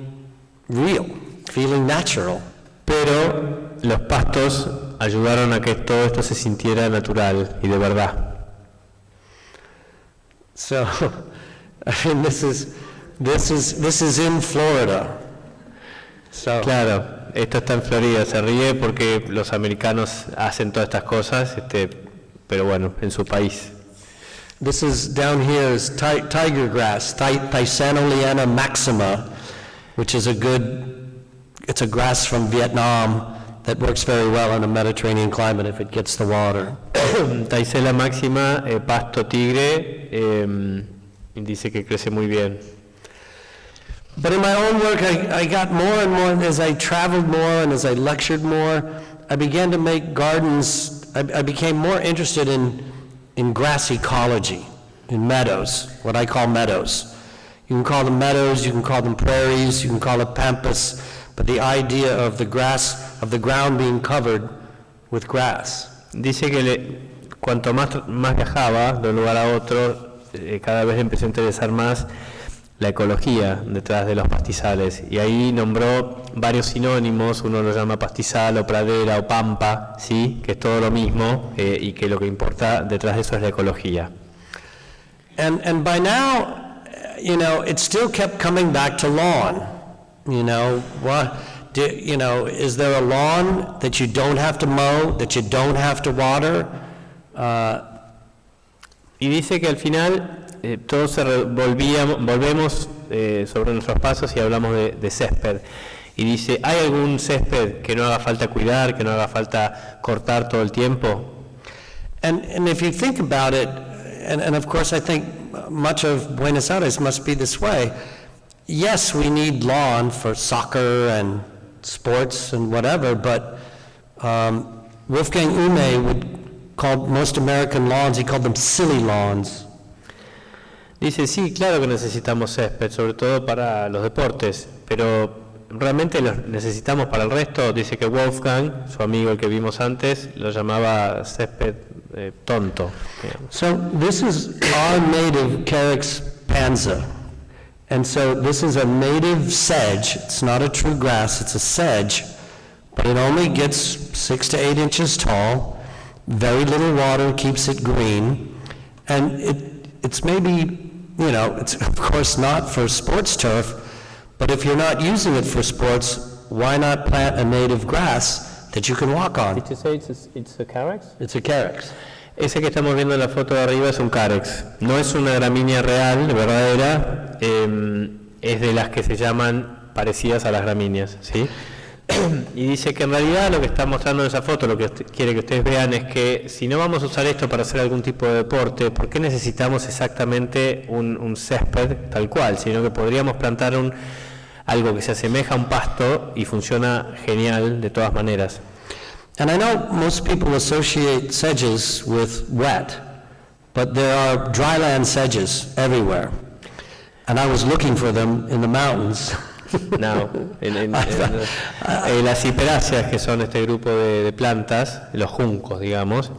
real, feeling natural. Pero los pastos ayudaron a que todo esto se sintiera natural y de verdad. So, I mean, this is in Florida. So, Claro, esto está en Florida. Se ríe porque los americanos hacen todas estas cosas, pero bueno, en su país. this is down here is tiger grass, Thysanoliana maxima, which is it's a grass from Vietnam that works very well in a Mediterranean climate if it gets the water. Taisela máxima, pasto tigre, dice que crece muy bien. But in my own work, I got more and more, as I traveled more and as I lectured more, I began to make gardens. I became more interested in grass ecology, in meadows, what I call meadows. You can call them meadows, you can call them prairies, you can call it pampas, but the idea of the grass, of the ground being covered with grass. Dice que cuanto más viajaba de un lugar a otro, cada vez empezó a interesar más la ecología detrás de los pastizales, y ahí nombró varios sinónimos. Uno lo llama pastizal o pradera o pampa, ¿sí? Que es todo lo mismo, y que lo que importa detrás de eso es la ecología. And by now, it still kept coming back to lawn. Is there a lawn that you don't have to mow, that you don't have to water? Y dice que al final todos volvemos sobre nuestros pasos y hablamos de césped. Y dice, ¿hay algún césped que no haga falta cuidar, que no haga falta cortar todo el tiempo? And if you think about it, and of course I think much of Buenos Aires must be this way. Yes, we need lawn for soccer and sports and whatever, but Wolfgang Ume would call most American lawns, he called them silly lawns. Dice, sí, claro que necesitamos césped, sobre todo para los deportes, pero realmente los necesitamos para el resto. Dice que Wolfgang, su amigo el que vimos antes, lo llamaba césped tonto. So this is our native Carex panza. And so this is a native sedge. It's not a true grass, it's a sedge, but it only gets 6 to 8 inches tall. Very little water keeps it green, and it's maybe you know, it's of course not for sports turf, but if you're not using it for sports, why not plant a native grass that you can walk on? Did you say it's a carex? It's a carex. Ese que estamos viendo en la foto de arriba es un carex. No es una gramínea real, verdadera, es de las que se llaman parecidas a las gramíneas, ¿sí? Y dice que en realidad lo que está mostrando en esa foto, lo que quiere que ustedes vean es que si no vamos a usar esto para hacer algún tipo de deporte, ¿por qué necesitamos exactamente un césped tal cual? Sino que podríamos plantar algo que se asemeja a un pasto y funciona genial de todas maneras. And I know most people associate sedges with wet, but there are dryland sedges everywhere. And I was looking for them in the mountains. No, las ciperáceas, que son este grupo de plantas, los juncos, digamos,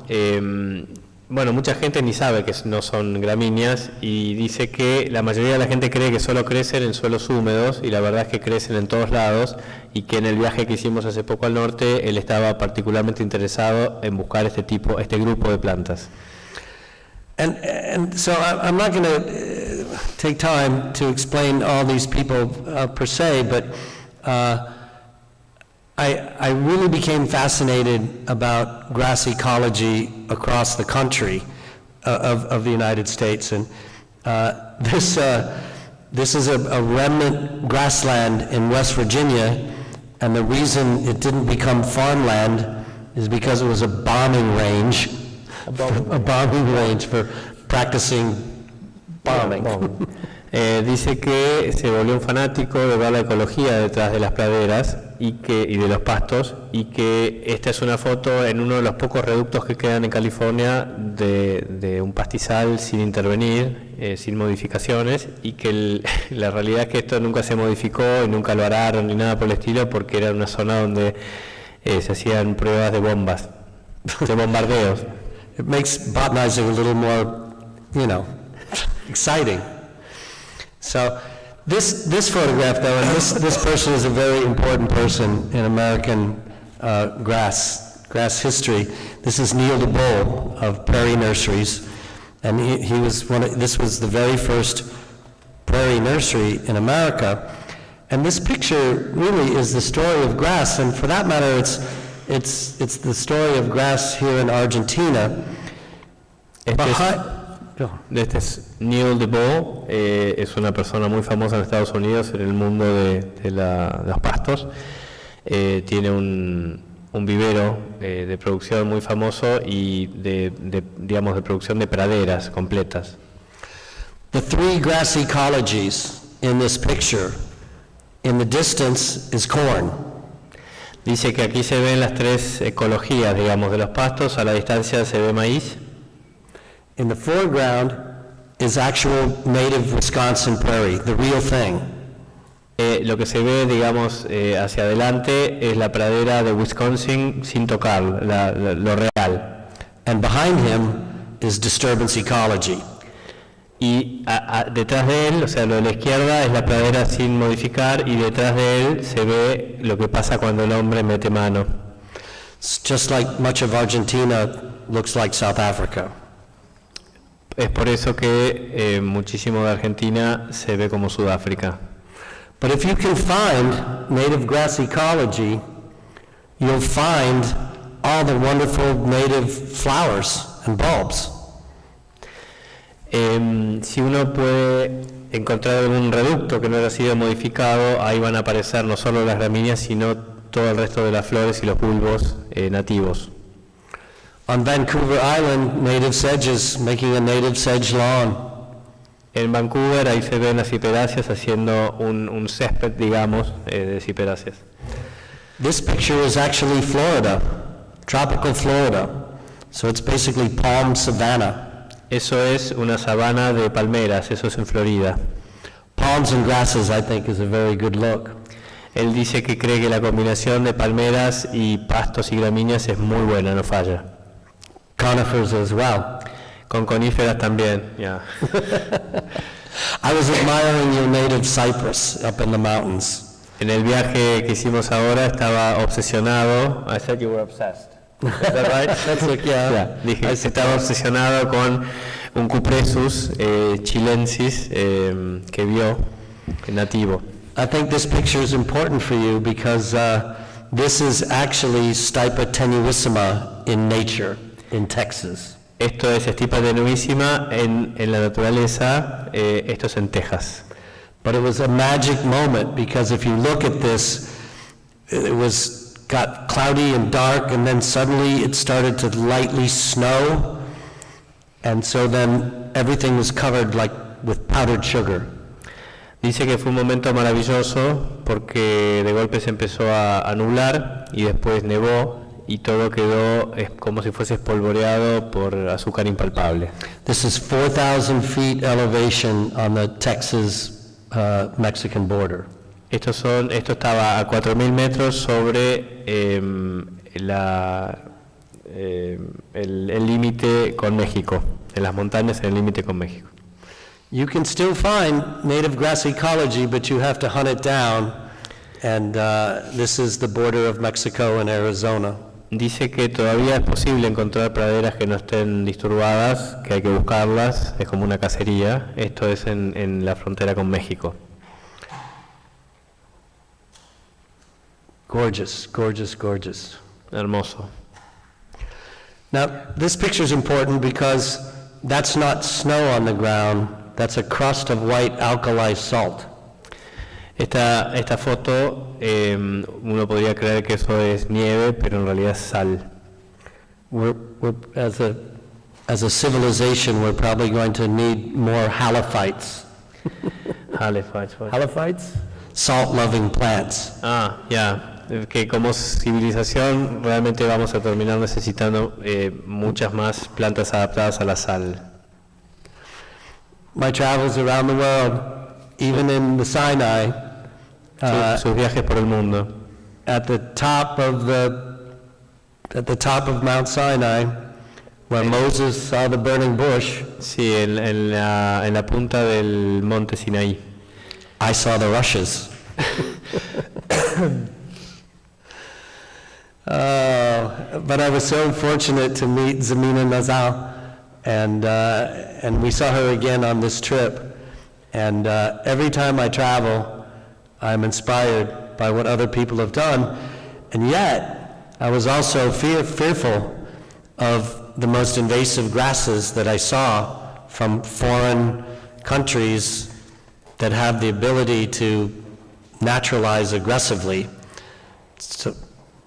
bueno, mucha gente ni sabe que no son gramíneas y dice que la mayoría de la gente cree que solo crecen en suelos húmedos y la verdad es que crecen en todos lados y que en el viaje que hicimos hace poco al norte él estaba particularmente interesado en buscar este grupo de plantas. And so I'm not going to take time to explain all these people per se, but I really became fascinated about grass ecology across the country of the United States. And this is a remnant grassland in West Virginia, and the reason it didn't become farmland is because it was a bombing range. A bombing range for practicing bombing. Dice que se volvió un fanático de ver la ecología detrás de las praderas y de los pastos, y que esta es una foto en uno de los pocos reductos que quedan en California de un pastizal sin intervenir, sin modificaciones, y que la realidad es que esto nunca se modificó y nunca lo araron ni nada por el estilo, porque era una zona donde se hacían pruebas de bombas, de bombardeos. It makes botanizing a little more, you know, exciting. So this photograph, though, and this person is a very important person in American grass history. This is Neil DeBow of Prairie Nurseries, and he was this was the very first prairie nursery in America. And this picture really is the story of grass, and for that matter, it's the story of grass here in Argentina. Este es Neil DeBow, es una persona muy famosa en Estados Unidos en el mundo de los pastos. Tiene un vivero de producción muy famoso y digamos de producción de praderas completas. The three grass ecologies in this picture, in the distance is corn. Dice que aquí se ven las tres ecologías, digamos, de los pastos. A la distancia se ve maíz. In the foreground is actual native Wisconsin prairie, the real thing. Lo que se ve, digamos, hacia adelante es la pradera de Wisconsin sin tocar, lo real. And behind him is disturbance ecology. Y detrás de él, o sea, lo de la izquierda es la pradera sin modificar, y detrás de él se ve lo que pasa cuando el hombre mete mano. It's just like much of Argentina looks like South Africa. Es por eso que muchísimo de Argentina se ve como Sudáfrica. But if you can find native grass ecology, you'll find all the wonderful native flowers and bulbs. Si uno puede encontrar algún reducto que no haya sido modificado, ahí van a aparecer no solo las gramíneas, sino todo el resto de las flores y los bulbos nativos. On Vancouver Island, native sedges making a native sedge lawn. En Vancouver ahí se ven las ciperáceas haciendo un césped, digamos, de ciperáceas. This picture is actually Florida, tropical Florida. So it's basically palm savanna. Eso es una sabana de palmeras, eso es en Florida. Palms and grasses, I think, is a very good look. Él dice que cree que la combinación de palmeras y pastos y gramíneas es muy buena, no falla. Conifers as well. Con coníferas también, yeah. I was admiring your native cypress up in the mountains. En el viaje que hicimos ahora estaba obsesionado. I said you were obsessed. Is that right? That's like, yeah. Dije, estaba obsesionado con un Cupressus chilensis que vio nativo. I think this picture is important for you because this is actually Stipa tenuissima in nature, in Texas. Esto es Stipa tenuissima en la naturaleza, esto es en Texas. But it was a magic moment because if you look at this, it got cloudy and dark, and then suddenly it started to lightly snow, and so then everything was covered like with powdered sugar. Dice que fue un momento maravilloso porque de golpe se empezó a nublar y después nevó y todo quedó como si fuese espolvoreado por azúcar impalpable. This is 4,000 feet elevation on the Texas-Mexican border. Esto estaba a 4.000 metros sobre el límite con México, en las montañas en el límite con México. You can still find native grass ecology, but you have to hunt it down, and this is the border of Mexico and Arizona. Dice que todavía es posible encontrar praderas que no estén disturbadas, que hay que buscarlas, es como una cacería. Esto es en la frontera con México. Gorgeous, gorgeous, gorgeous. Hermoso. Now, this picture is important because that's not snow on the ground, that's a crust of white alkali salt. Esta foto, uno podría creer que eso es nieve, pero en realidad es sal. As a civilization, we're probably going to need more halophytes. Halophytes? Salt-loving plants. Ya. Que como civilización realmente vamos a terminar necesitando muchas más plantas adaptadas a la sal. My travels around the world, even in the Sinai, Sus viajes por el mundo. at the top of Mount Sinai, where Moses saw the burning bush, Sí, en la punta del monte Sinaí. I saw the rushes. But I was so fortunate to meet Zamina Nazal, and we saw her again on this trip. And every time I travel, I'm inspired by what other people have done. And yet, I was also fearful of the most invasive grasses that I saw from foreign countries that have the ability to naturalize aggressively. So,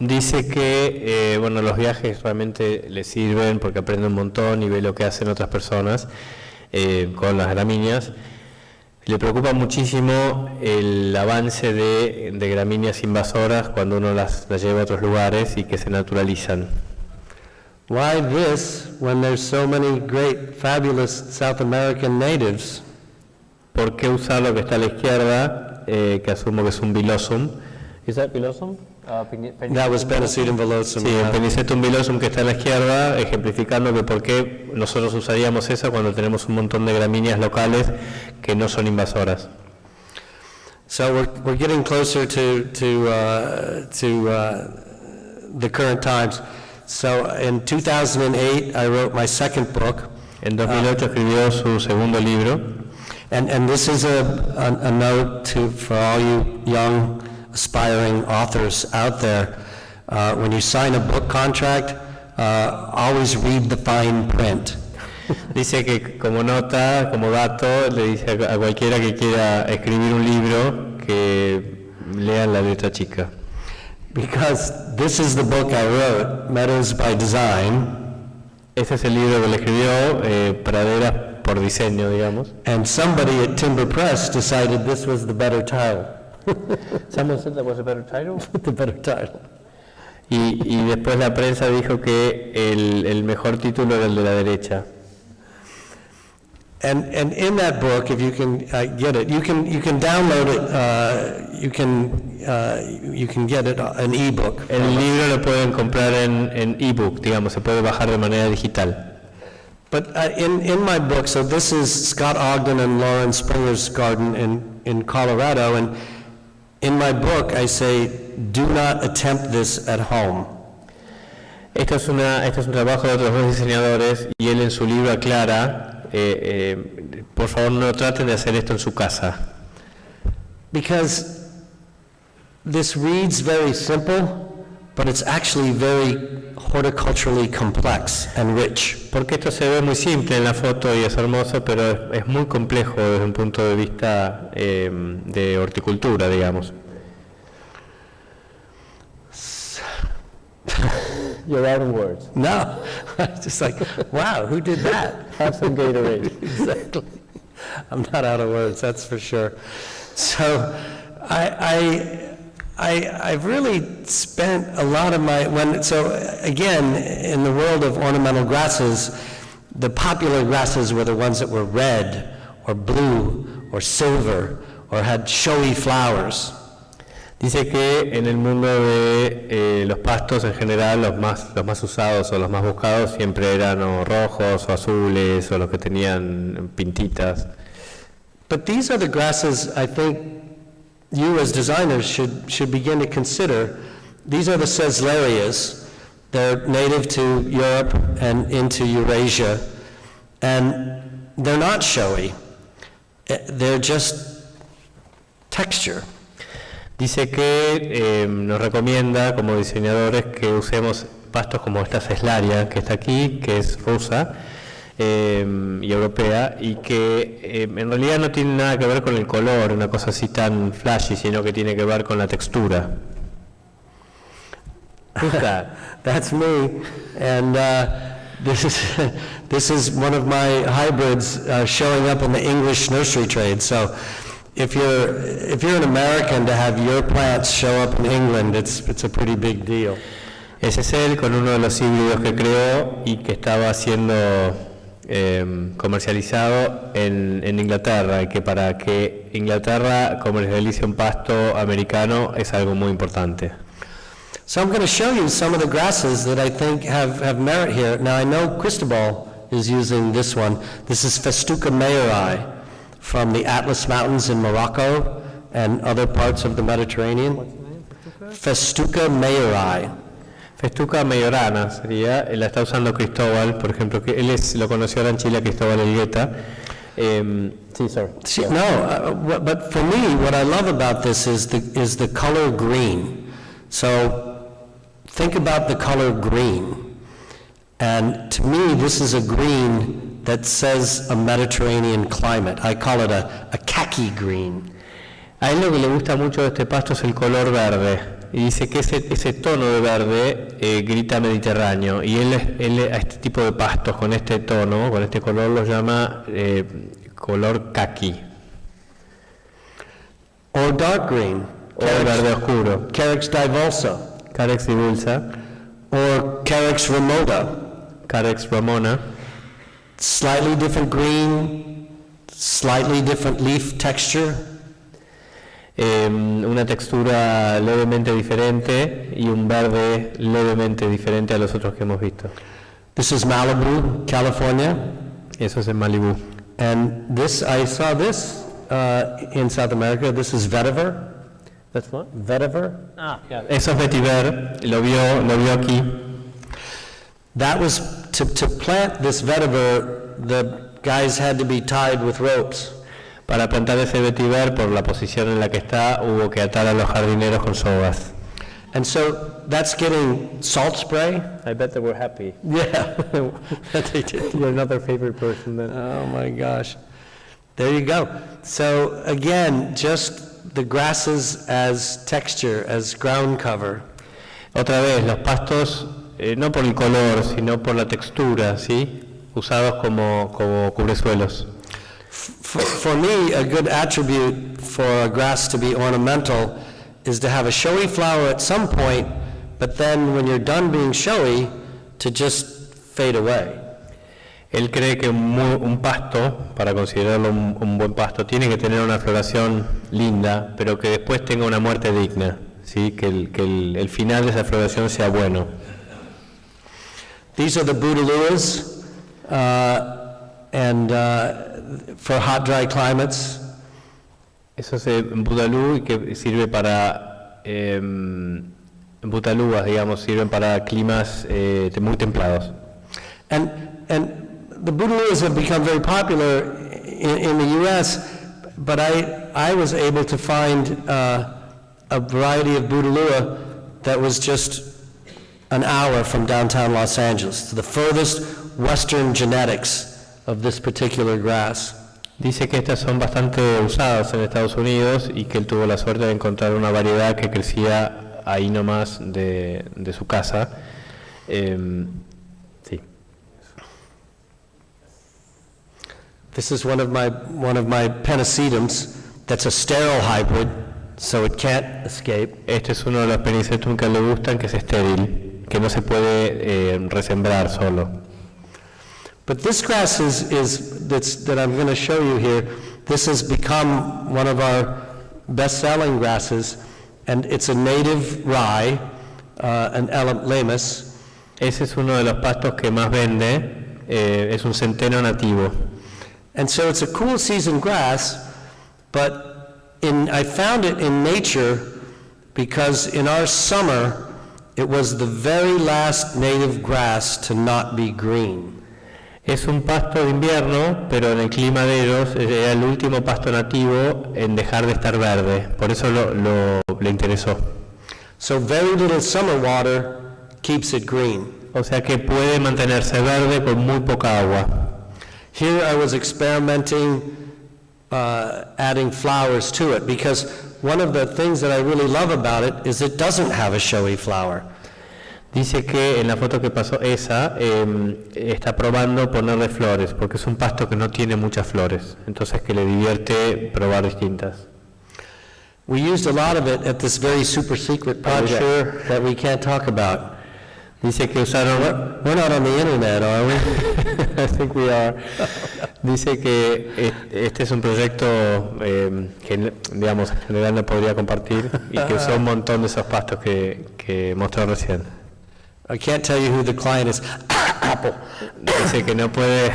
Dice que los viajes realmente le sirven porque aprende un montón y ve lo que hacen otras personas con las gramíneas. Le preocupa muchísimo el avance de gramíneas invasoras cuando uno las lleva a otros lugares y que se naturalizan. why this when there's so many great, fabulous South American natives? ¿Por qué usar lo que está a la izquierda, que asumo que es un vilosum? ¿Es that vilosum? That was Pennisetum villosum. Sí, el Pennisetum vilosum que está a la izquierda, ejemplificando que por qué nosotros usaríamos eso cuando tenemos un montón de gramíneas locales que no son invasoras. So we're getting closer to the current times. So in 2008, I wrote my second book. En 2008 escribió su segundo libro. And this is a note for all you young, aspiring authors out there. When you sign a book contract, always read the fine print. Dice que como nota, como dato, le dice a cualquiera que quiera escribir un libro que lean la letra chica. Because this is the book I wrote, Meadows by Design. Este es el libro que le escribió, Praderas por diseño, digamos. And somebody at Timber Press decided this was the better title. Someone said that was a better title. The better title. Y después la prensa dijo que el mejor título era el de la derecha. And in that book, if you can get it, you can download it. You can get it an ebook. El libro lo pueden comprar en ebook, digamos, se puede bajar de manera digital. But in my book, so this is Scott Ogden and Lauren Springer's garden in Colorado, and in my book I say, do not attempt this at home. Esto es un trabajo de otros dos diseñadores y él en su libro aclara por favor no traten de hacer esto en su casa. Because this reads very simple, but it's actually very horticulturally complex and rich. Porque esto se ve muy simple en la foto y es hermoso, pero es muy complejo desde un punto de vista de horticultura, digamos. You're out of words. No, just like, wow, who did that? Have some Gatorade. Exactly. I'm not out of words, that's for sure. So I've really spent a lot of so again, in the world of ornamental grasses, the popular grasses were the ones that were red or blue or silver or had showy flowers. Dice que en el mundo de los pastos en general los más usados o los más buscados siempre eran o rojos o azules o los que tenían pintitas. But these are the grasses I think you as designers should begin to consider. These are the Seslarias. They're native to Europe and into Eurasia, and they're not showy. They're just texture. Dice que nos recomienda como diseñadores que usemos pastos como esta ceslaria que está aquí, que es rusa y europea, y que en realidad no tiene nada que ver con el color, una cosa así tan flashy, sino que tiene que ver con la textura. Who's that? That's me, and this is one of my hybrids showing up in the English nursery trade. So if you're an American, to have your plants show up in England, it's a pretty big deal. Ese es él con uno de los híbridos que creó y que estaba siendo comercializado en Inglaterra, y que para que Inglaterra comercialice un pasto americano es algo muy importante. So I'm going to show you some of the grasses that I think have merit here. Now I know Cristobal is using this one. This is Festuca mayeri from the Atlas Mountains in Morocco and other parts of the Mediterranean. What's the name? Festuca mayeri. Festuca majorana sería, la está usando Cristóbal, por ejemplo, que él lo conoció ahora en Chile, Cristóbal Elgueta. Sí, sorry. No, but for me, what I love about this is the color green. So think about the color green. And to me, this is a green that says a Mediterranean climate. I call it a khaki green. A él lo que le gusta mucho de este pasto es el color verde. Y dice que ese tono de verde grita Mediterráneo. Y él a este tipo de pastos con este tono, con este color, los llama color khaki. Or dark green. O verde oscuro. Carex divulsa. Carex divulsa. Or Carex remota. Carex ramona. Slightly different green, slightly different leaf texture. Una textura levemente diferente y un verde levemente diferente a los otros que hemos visto. This is Malibu, California. Eso es en Malibú. And this, I saw this in South America. This is vetiver. That's what? Vetiver. Yeah. Eso es vetiver. Lo vio aquí. That was to plant this vetiver. The guys had to be tied with ropes. Para plantar ese vetiver, por la posición en la que está, hubo que atar a los jardineros con sogas. And so that's getting salt spray. I bet they were happy. Yeah, that they did. You're not their favorite person then. Oh my gosh. There you go. So again, just the grasses as texture, as ground cover. Otra vez, los pastos, no por el color, sino por la textura, ¿sí? Usados como cubresuelos. For me, a good attribute for a grass to be ornamental is to have a showy flower at some point, but then when you're done being showy, to just fade away. Él cree que un pasto, para considerarlo un buen pasto, tiene que tener una floración linda, pero que después tenga una muerte digna, ¿sí? Que el final de esa floración sea bueno. These are the Boutelouas, and for hot, dry climates. Eso es Butalú, y que sirve para butalúas, digamos, sirven para climas muy templados. And the bootalooas have become very popular in the U.S., but I was able to find a variety of bootalooa that was just an hour from downtown Los Angeles, to the furthest western genetics of this particular grass. Dice que estas son bastante usadas en Estados Unidos y que él tuvo la suerte de encontrar una variedad que crecía ahí nomás de su casa. Sí. This is one of my pennisetums that's a sterile hybrid, so it can't escape. Este es uno de los pennisetum que le gustan, que es estéril, que no se puede resembrar solo. But this grass that I'm going to show you here, this has become one of our best-selling grasses, and it's a native rye, an Elamus. Ese es uno de los pastos que más vende, es un centeno nativo. And so it's a cool season grass, but I found it in nature because in our summer, it was the very last native grass to not be green. Es un pasto de invierno, pero en el clima de ellos era el último pasto nativo en dejar de estar verde. Por eso le interesó. So very little summer water keeps it green. O sea que puede mantenerse verde con muy poca agua. Here I was experimenting adding flowers to it, because one of the things that I really love about it is it doesn't have a showy flower. Dice que en la foto que pasó esa, está probando ponerle flores, porque es un pasto que no tiene muchas flores, entonces que le divierte probar distintas. We used a lot of it at this very super secret project that we can't talk about. Dice que usaron... We're not on the internet, are we? I think we are. Dice que este es un proyecto que, digamos, en general no podría compartir y que usó un montón de esos pastos que mostró recién. I can't tell you who the client is. Apple. Dice que no puede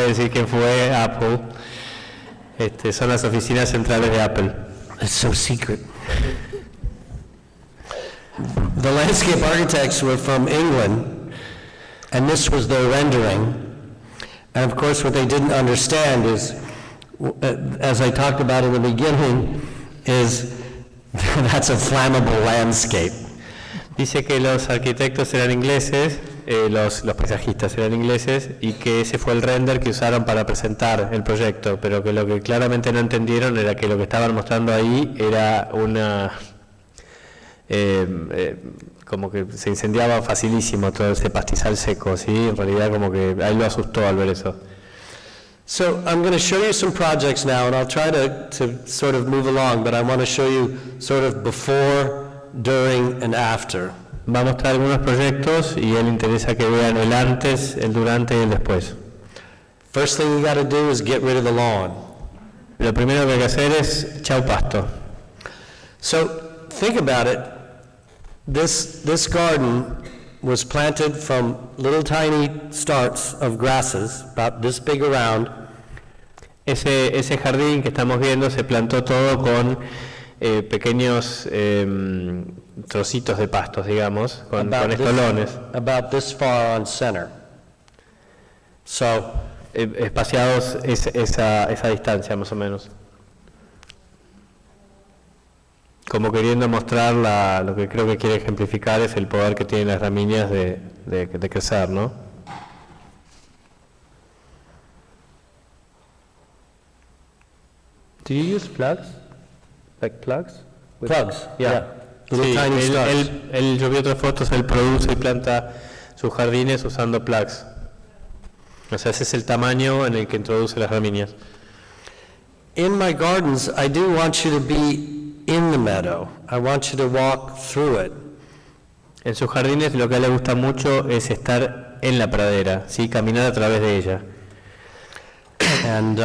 decir quién fue Apple. Son las oficinas centrales de Apple. It's so secret. The landscape architects were from England, and this was their rendering. And of course, what they didn't understand is, as I talked about in the beginning, is that's a flammable landscape. Dice que los arquitectos eran ingleses, los paisajistas eran ingleses, y que ese fue el render que usaron para presentar el proyecto, pero que lo que claramente no entendieron era que lo que estaban mostrando ahí era una... como que se incendiaba facilísimo todo ese pastizal seco, ¿sí? En realidad como que ahí lo asustó al ver eso. So I'm going to show you some projects now, and I'll try to sort of move along, but I want to show you sort of before, during, and after. Va a mostrar algunos proyectos y él interesa que vean el antes, el durante y el después. First thing you got to do is get rid of the lawn. Lo primero que hay que hacer es chau pasto. So think about it. This garden was planted from little tiny starts of grasses, about this big around. Ese jardín que estamos viendo se plantó todo con pequeños trocitos de pastos, digamos, con estolones. About this far on center. So, espaciados esa distancia más o menos. Como queriendo mostrar lo que creo que quiere ejemplificar es el poder que tienen las gramíneas de crecer, ¿no? Do you use plugs? Like plugs? Plugs, yeah. Little tiny stars. Yo vi otras fotos, él produce y planta sus jardines usando plugs. O sea, ese es el tamaño en el que introduce las gramíneas. In my gardens, I do want you to be in the meadow. I want you to walk through it. En sus jardines lo que a él le gusta mucho es estar en la pradera, ¿sí? Caminar a través de ella. And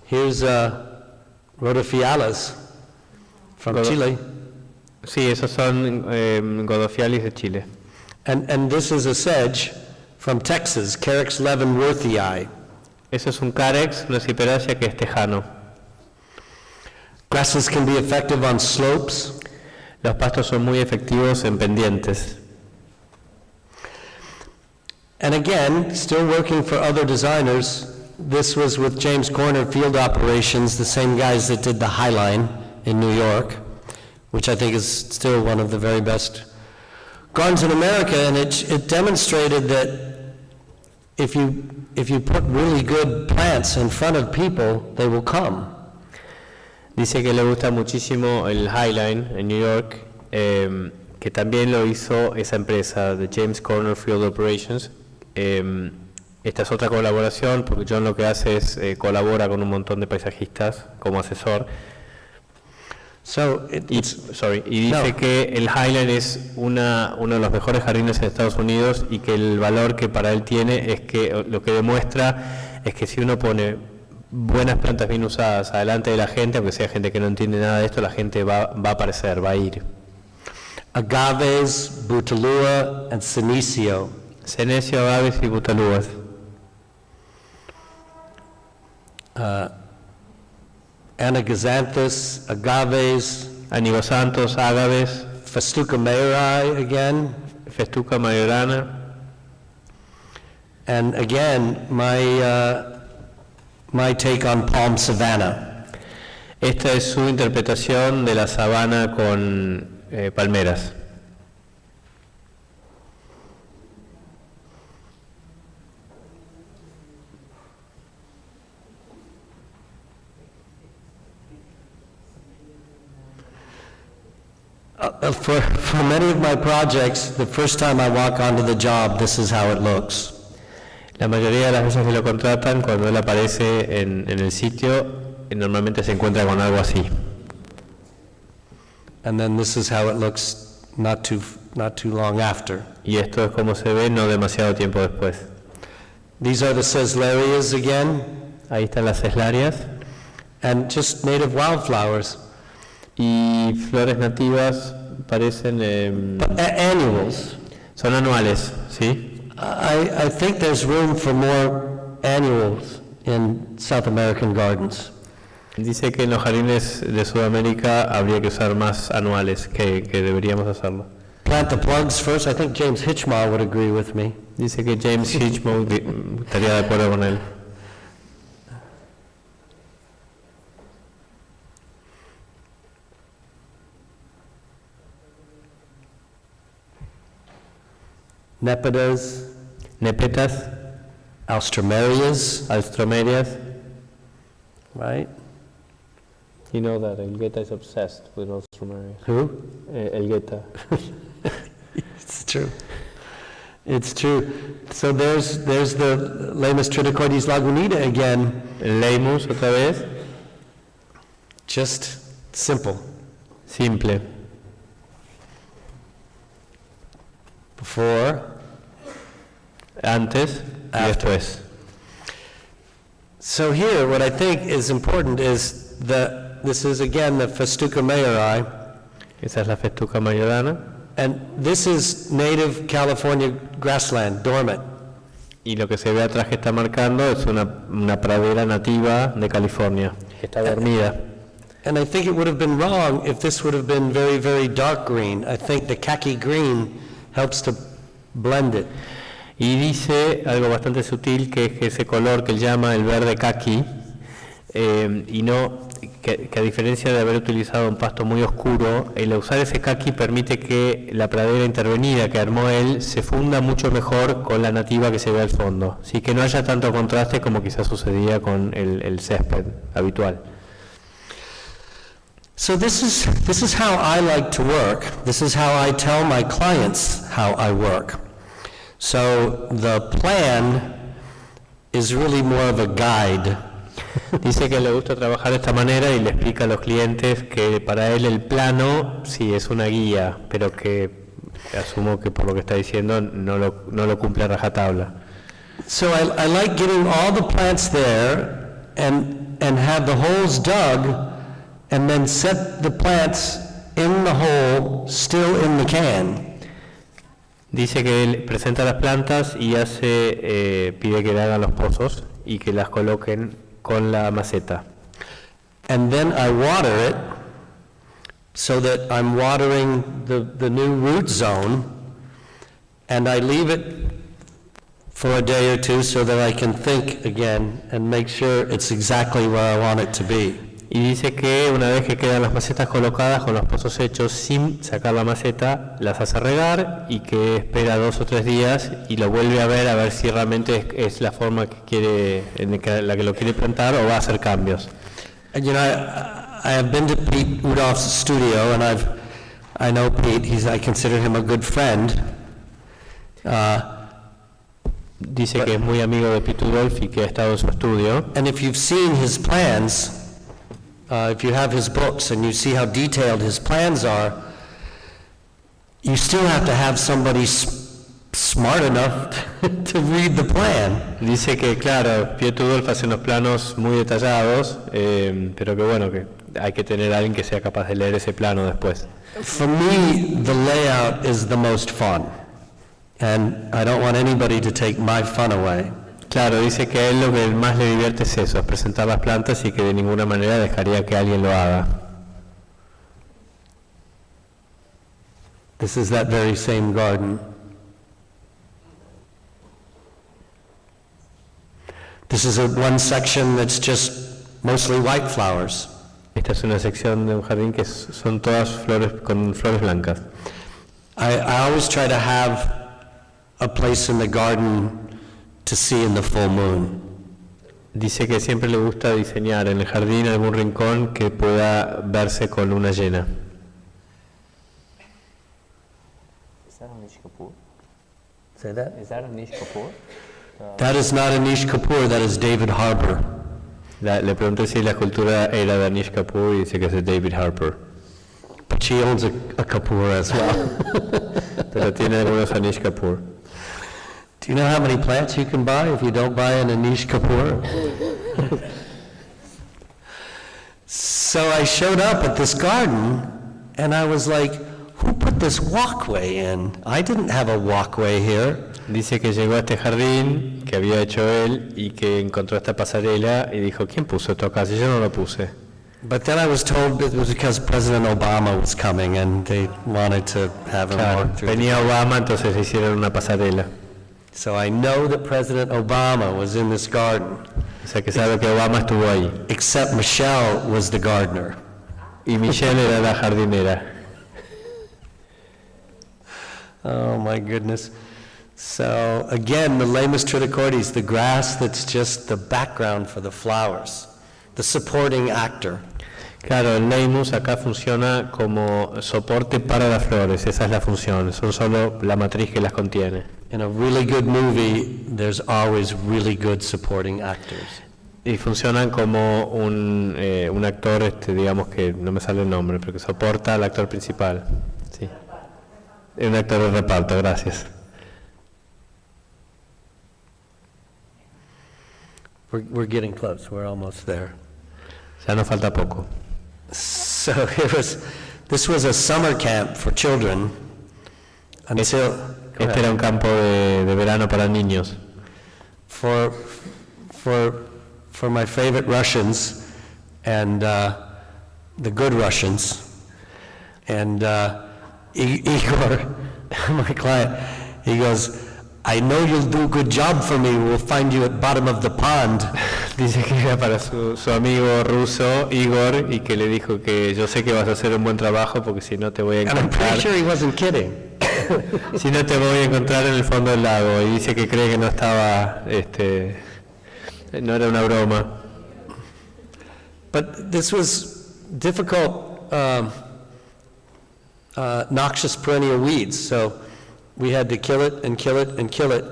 here's Rhodophyallus from Chile. Sí, esos son Godophyallus de Chile. And this is a sedge from Texas, Carex leavenworthii. Eso es un carex, una ciperácea que es tejano. Grasses can be effective on slopes. Los pastos son muy efectivos en pendientes. And again, still working for other designers, this was with James Corner Field Operations, the same guys that did the High Line in New York, which I think is still one of the very best gardens in America, and it demonstrated that if you put really good plants in front of people, they will come. Dice que le gusta muchísimo el Highline en New York, que también lo hizo esa empresa de James Corner Field Operations. Esta es otra colaboración, porque John lo que hace es colabora con un montón de paisajistas como asesor. Y dice que el Highline es uno de los mejores jardines en Estados Unidos y que el valor que para él tiene es que lo que demuestra es que si uno pone buenas plantas bien usadas adelante de la gente, aunque sea gente que no entiende nada de esto, la gente va a aparecer, va a ir. Agaves, Butalua, and Senecio. Senecio, agaves y butalúas. Anaxanthus, agaves, Anigosantos, agaves, Festuca mayeri again. Festuca majorana. And again, my take on Palm Savannah. Esta es su interpretación de la sabana con palmeras. For many of my projects, the first time I walk onto the job, this is how it looks. La mayoría de las veces que lo contratan, cuando él aparece en el sitio, normalmente se encuentra con algo así. And then this is how it looks not too long after. Y esto es como se ve no demasiado tiempo después. These are the Ceslarias again. Ahí están las ceslarias. And just native wildflowers. Y flores nativas parecen... Annuals. Son anuales, ¿sí? I think there's room for more annuals in South American gardens. Dice que en los jardines de Sudamérica habría que usar más anuales, que deberíamos hacerlo. Plant the plugs first. I think James Hitchmaw would agree with me. Dice que James Hitchmaw estaría de acuerdo con él. Nepetas, Alstromerias. Right? You know that Elgueta is obsessed with Alstromerias. Who? Elgueta. It's true. It's true. So there's the Lamus triticordis lagunita again. Leimus otra vez. Just simple. Simple. Before. Antes y después. So here, what I think is important is this is again the Festuca mayeri. Esa es la Festuca majorana. And this is native California grassland, dormant. Y lo que se ve atrás que está marcando es una pradera nativa de California, que está dormida. And I think it would have been wrong if this would have been very, very dark green. I think the khaki green helps to blend it. Y dice algo bastante sutil, que es ese color que él llama el verde kaki, y no que a diferencia de haber utilizado un pasto muy oscuro, el usar ese kaki permite que la pradera intervenida que armó él se funda mucho mejor con la nativa que se ve al fondo, así que no haya tanto contraste como quizás sucedía con el césped habitual. So this is how I like to work. This is how I tell my clients how I work. So the plan is really more of a guide. Dice que le gusta trabajar de esta manera y le explica a los clientes que para él el plano sí es una guía, pero que asumo que por lo que está diciendo no lo cumple a rajatabla. So I like getting all the plants there and have the holes dug and then set the plants in the hole still in the can. Dice que él presenta las plantas y pide que le hagan los pozos y que las coloquen con la maceta. And then I water it so that I'm watering the new root zone, and I leave it for a day or two so that I can think again and make sure it's exactly where I want it to be. Y dice que una vez que quedan las macetas colocadas con los pozos hechos sin sacar la maceta, las hace regar y que espera 2 o 3 días y lo vuelve a ver si realmente es la forma que quiere, la que lo quiere plantar o va a hacer cambios. And you know, I have been to Pete Udolph's studio, and I know Pete. I consider him a good friend. Dice que es muy amigo de Pete Udolph y que ha estado en su estudio. And if you've seen his plans, if you have his books and you see how detailed his plans are, you still have to have somebody smart enough to read the plan. Dice que, claro, Pete Udolph hace unos planos muy detallados, pero que bueno, que hay que tener a alguien que sea capaz de leer ese plano después. For me, the layout is the most fun, and I don't want anybody to take my fun away. Claro, dice que a él lo que más le divierte es eso, es presentar las plantas y que de ninguna manera dejaría que alguien lo haga. This is that very same garden. This is one section that's just mostly white flowers. Esta es una sección de un jardín que son todas flores con flores blancas. I always try to have a place in the garden to see in the full moon. Dice que siempre le gusta diseñar en el jardín algún rincón que pueda verse con luna llena. Is that Anish Kapoor? Say that? Is that Anish Kapoor? That is not Anish Kapoor, that is David Harbour. Le pregunté si la escultura era de Anish Kapoor y dice que es de David Harper. But she owns a Kapoor as well. Pero tiene algunos Anish Kapoor. Do you know how many plants you can buy if you don't buy an Anish Kapoor? So I showed up at this garden and I was like, who put this walkway in? I didn't have a walkway here. Dice que llegó a este jardín que había hecho él y que encontró esta pasarela y dijo, ¿quién puso esto acá? Si yo no lo puse. But then I was told it was because President Obama was coming and they wanted to have him walk through. Venía Obama, entonces le hicieron una pasarela. So I know that President Obama was in this garden. O sea que sabe que Obama estuvo ahí. Except Michelle was the gardener. Y Michelle era la jardinera. Oh my goodness. So again, the Lamus triticordis, the grass that's just the background for the flowers, the supporting actor. Claro, el Lamus acá funciona como soporte para las flores, esa es la función, son solo la matriz que las contiene. In a really good movie, there's always really good supporting actors. Y funcionan como un actor, digamos que no me sale el nombre, pero que soporta al actor principal. Sí. Un actor de reparto, gracias. We're getting close, we're almost there. Ya nos falta poco. So this was a summer camp for children until Este era un campo de verano para niños. for my favorite Russians and the good Russians. And Igor, my client, he goes, I know you'll do a good job for me, we'll find you at bottom of the pond. Dice que era para su amigo ruso, Igor, y que le dijo que yo sé que vas a hacer un buen trabajo porque si no te voy a And I'm encontrar. pretty sure he wasn't kidding. Si no te voy a encontrar en el fondo del lago. Y dice que cree que no estaba, no era una broma. But this was difficult, noxious perennial weeds, so we had to kill it and kill it and kill it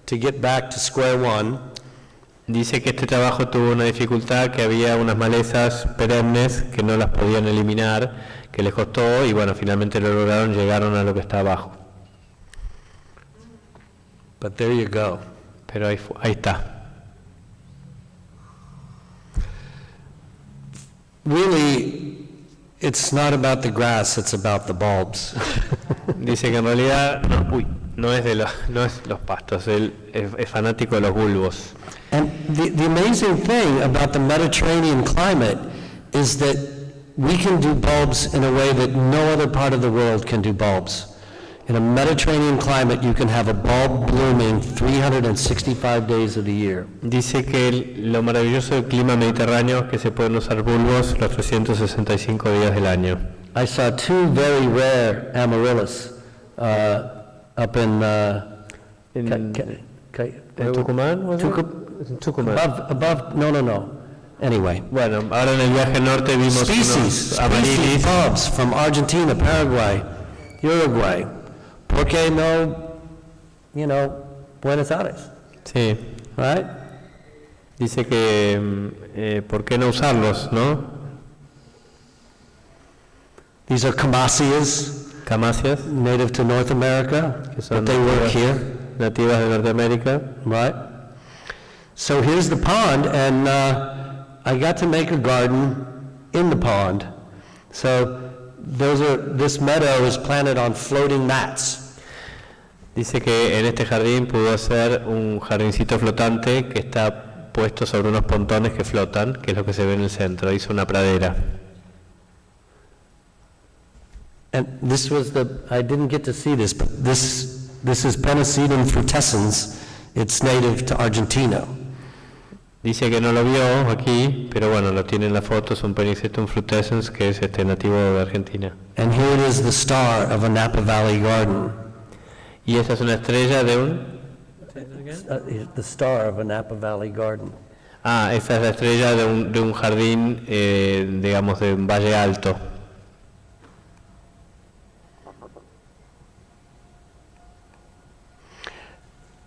to get back to square one. Dice que este trabajo tuvo una dificultad, que había unas malezas perennes que no las podían eliminar, que les costó y bueno, finalmente lo lograron, llegaron a lo que está abajo. But there you go. Pero ahí está. Really, it's not about the grass, it's about the bulbs. Dice que en realidad no es los pastos, él es fanático de los bulbos. And the amazing thing about the Mediterranean climate is that we can do bulbs in a way that no other part of the world can do bulbs. In a Mediterranean climate, you can have a bulb blooming 365 days of the year. Dice que lo maravilloso del clima mediterráneo es que se pueden usar bulbos los 365 días del año. I saw two very rare amaryllis up in ¿En Tucumán? was it? En Tucumán. above, no. Anyway. Bueno, ahora en el viaje al norte vimos Species unos amarilis. bulbs from Argentina, Paraguay, Uruguay. ¿Por qué no, Buenos Aires? Sí, Right? dice que ¿por qué no usarlos, no? These are camáceas, Camáceas, native to North America, que son but they work nativas, here, nativas de Norteamérica. right? So here's the pond, and I got to make a garden in the pond. So this meadow is planted on floating mats. Dice que en este jardín pudo hacer un jardincito flotante que está puesto sobre unos pontones que flotan, que es lo que se ve en el centro. Hizo una pradera. And this was I didn't get to see this, but this is Penicillium frutescens. It's native to Argentina. Dice que no lo vio aquí, pero bueno, lo tiene en la foto, es un Penicillium frutescens que es nativo de Argentina. And here it is, the star of a Napa Valley garden. Y esta es una estrella de un... The star of a Napa Valley garden. Ah, esa es la estrella de un jardín, digamos, de un valle alto.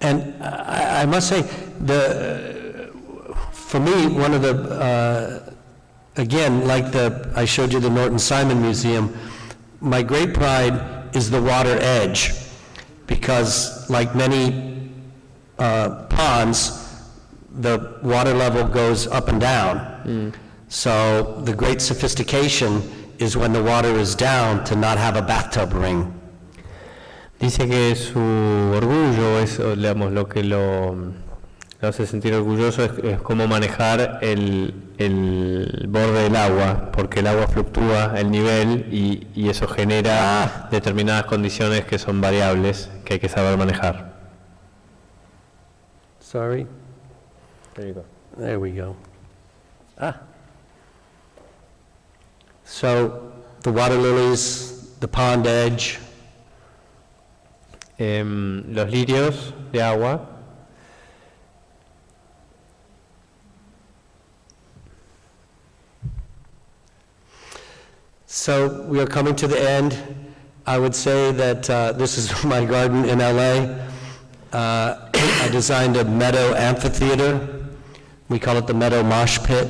And I must say, for me, one of the, again, like I showed you the Norton Simon Museum, my great pride is the water edge, because like many ponds, the water level goes up and down. So the great sophistication is when the water is down to not have a bathtub ring. Dice que su orgullo, es, digamos, lo que lo hace sentir orgulloso es cómo manejar el borde del agua, porque el agua fluctúa el nivel y eso genera determinadas condiciones que son variables que hay que saber manejar. Sorry. There we go. So the water lilies, the pond edge. Los lirios de agua. So we are coming to the end. I would say that this is my garden in LA. I designed a meadow amphitheater. We call it the Meadow Mosh Pit.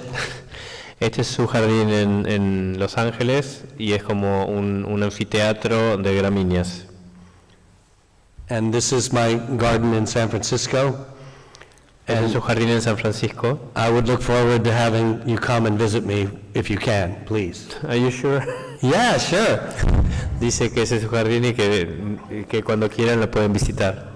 Este es su jardín en Los Ángeles y es como un anfiteatro de gramíneas. And this is my garden in San Francisco. Este es su jardín en San Francisco. I would look forward to having you come and visit me if you can, please. Are you sure? Yeah, sure. Dice que ese es su jardín y que cuando quieran lo pueden visitar.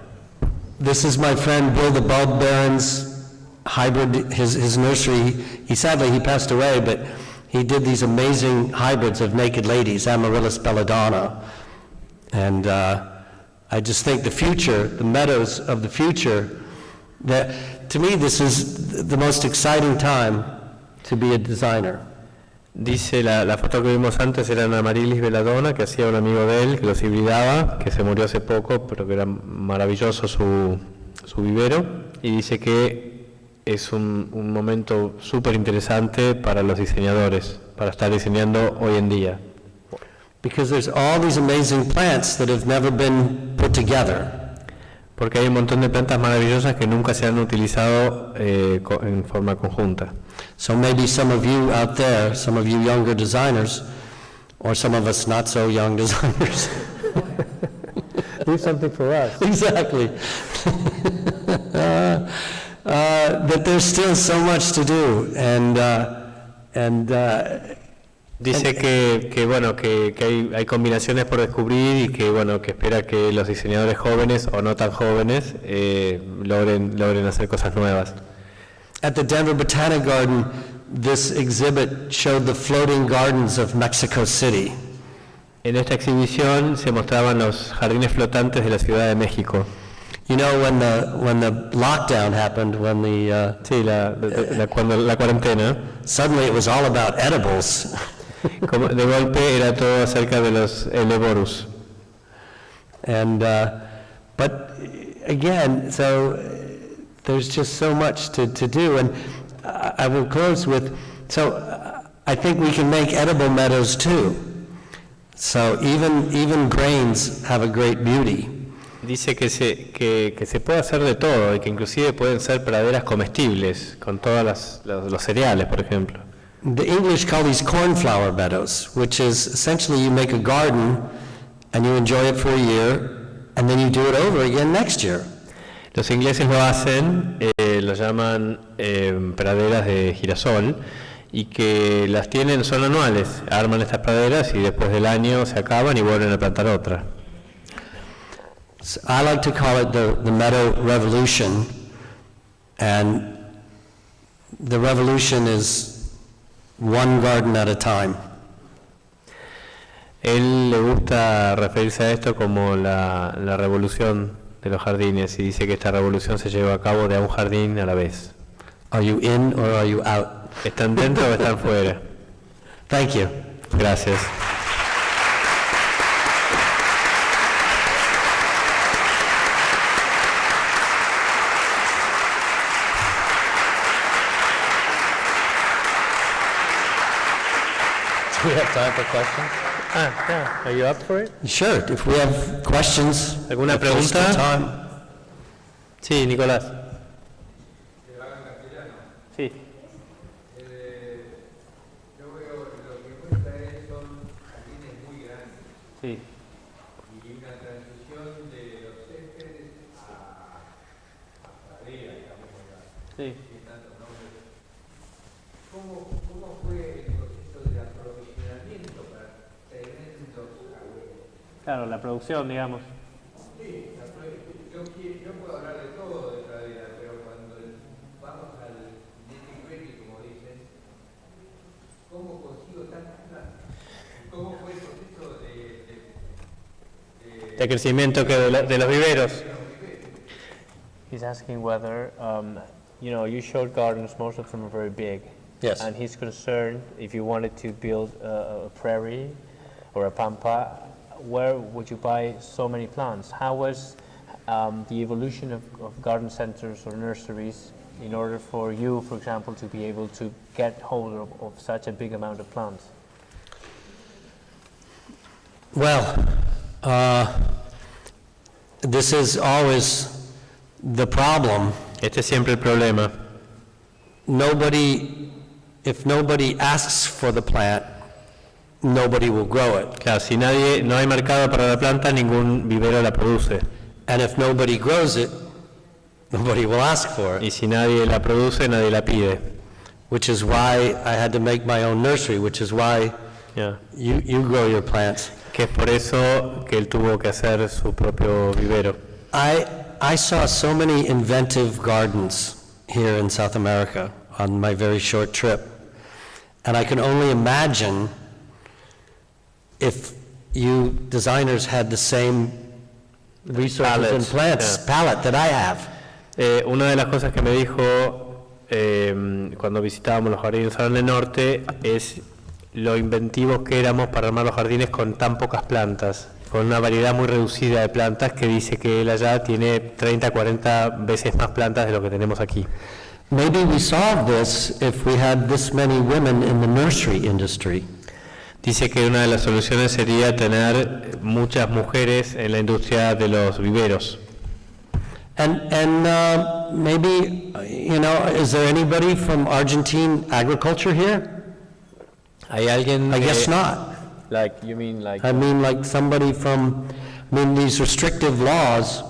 This is my friend Bill the Bulb Baron's hybrid, his nursery. Sadly he passed away, but he did these amazing hybrids of naked ladies, Amaryllis belladonna. And I just think the future, the meadows of the future, that to me this is the most exciting time to be a designer. Dice, la foto que vimos antes era una Amaryllis belladonna que hacía un amigo de él, que los hibridaba, que se murió hace poco, pero que era maravilloso su vivero, y dice que es un momento súper interesante para los diseñadores, para estar diseñando hoy en día. Because there's all these amazing plants that have never been put together. Porque hay un montón de plantas maravillosas que nunca se han utilizado en forma conjunta. So maybe some of you out there, some of you younger designers, or some of us not so young designers. Do something for us. Exactly. That there's still so much to do, and dice que bueno, que hay combinaciones por descubrir y que bueno, que espera que los diseñadores jóvenes o no tan jóvenes logren hacer cosas nuevas. At the Denver Botanic Garden, this exhibit showed the floating gardens of Mexico City. En esta exhibición se mostraban los jardines flotantes de la Ciudad de México. You know, when the lockdown happened, when the Sí, cuando la cuarentena, suddenly it was all about edibles. como de golpe era todo acerca de los elevorus. And but again, so there's just so much to do, and I will close with, so I think we can make edible meadows too. So even grains have a great beauty. Dice que se puede hacer de todo y que inclusive pueden ser praderas comestibles con todos los cereales, por ejemplo. The English call these cornflower meadows, which is essentially you make a garden and you enjoy it for a year, and then you do it over again next year. Los ingleses lo hacen, lo llaman praderas de girasol, y que las tienen, son anuales, arman estas praderas y después del año se acaban y vuelven a plantar otra. So I like to call it the meadow revolution, and the revolution is one garden at a time. Él le gusta referirse a esto como la revolución de los jardines y dice que esta revolución se lleva a cabo de a un jardín a la vez. Are you in or are you out? ¿Están dentro o están fuera? Thank you. Gracias. Do we have time for questions? Yeah. Are you up for it? Sure, if we have questions. ¿Alguna if there's still pregunta? time. Sí, Nicolás. Sí. Yo veo lo que muestra él son jardines muy grandes Sí. y una transición de los céspedes a pradera, digamos, Sí. sin tantos nombres. ¿Cómo fue el proceso de aprovisionamiento para tremendos jardines? Claro, la producción, digamos. Sí, yo puedo hablar de todo de pradera, pero cuando vamos al nitty-gritty, como dicen, ¿cómo consigo tantas plantas? ¿Cómo fue el proceso De crecimiento que de los viveros. He's asking whether, you showed gardens, most of them are very big. Yes. And he's concerned if you wanted to build a prairie or a pampa, where would you buy so many plants? How was the evolution of garden centers or nurseries in order for you, for example, to be able to get hold of such a big amount of plants? Well, this is always the problem. Este es siempre el problema. If nobody asks for the plant, nobody will grow it. Claro, si no hay mercado para la planta, ningún vivero la produce. And if nobody grows it, nobody will ask for it. Y si nadie la produce, nadie la pide. Which is why I had to make my own nursery, which is why Yeah. you grow your plants. Que es por eso que él tuvo que hacer su propio vivero. I saw so many inventive gardens here in South America on my very short trip. And I can only imagine if you designers had the same resources and plants, palette that I have. Una de las cosas que me dijo cuando visitábamos los jardines de Salónde Norte es lo inventivos que éramos para armar los jardines con tan pocas plantas, con una variedad muy reducida de plantas que dice que él allá tiene 30, 40 veces más plantas de lo que tenemos aquí. Maybe we solve this if we had this many women in the nursery industry. Dice que una de las soluciones sería tener muchas mujeres en la industria de los viveros. And maybe, is there anybody from Argentine agriculture here? ¿Hay alguien? I guess not. Like, you mean like? I mean, like somebody from, these restrictive laws,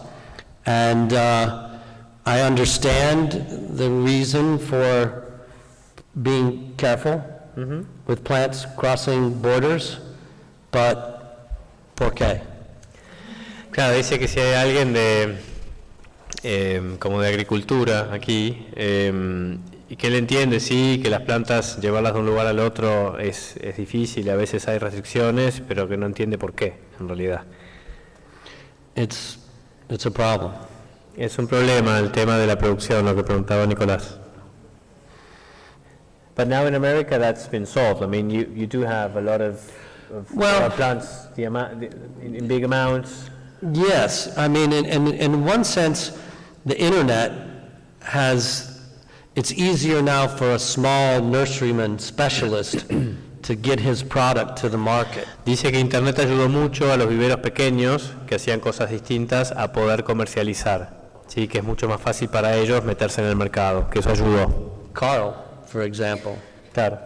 and I understand the reason for being careful with plants crossing borders, but ¿por qué? Claro, dice que si hay alguien de como de agricultura aquí, Y que él entiende, sí, que las plantas llevarlas de un lugar al otro es difícil, a veces hay restricciones, pero que no entiende por qué, en realidad. It's a problem. Es un problema el tema de la producción, lo que preguntaba Nicolás. But now in America that's been solved. I mean, you do have a lot of plants in big amounts. Yes, I mean, in one sense, the internet it's easier now for a small nurseryman specialist to get his product to the market. Dice que Internet ayudó mucho a los viveros pequeños que hacían cosas distintas a poder comercializar. Sí, que es mucho más fácil para ellos meterse en el mercado, que eso ayudó. Carl, for example. Claro,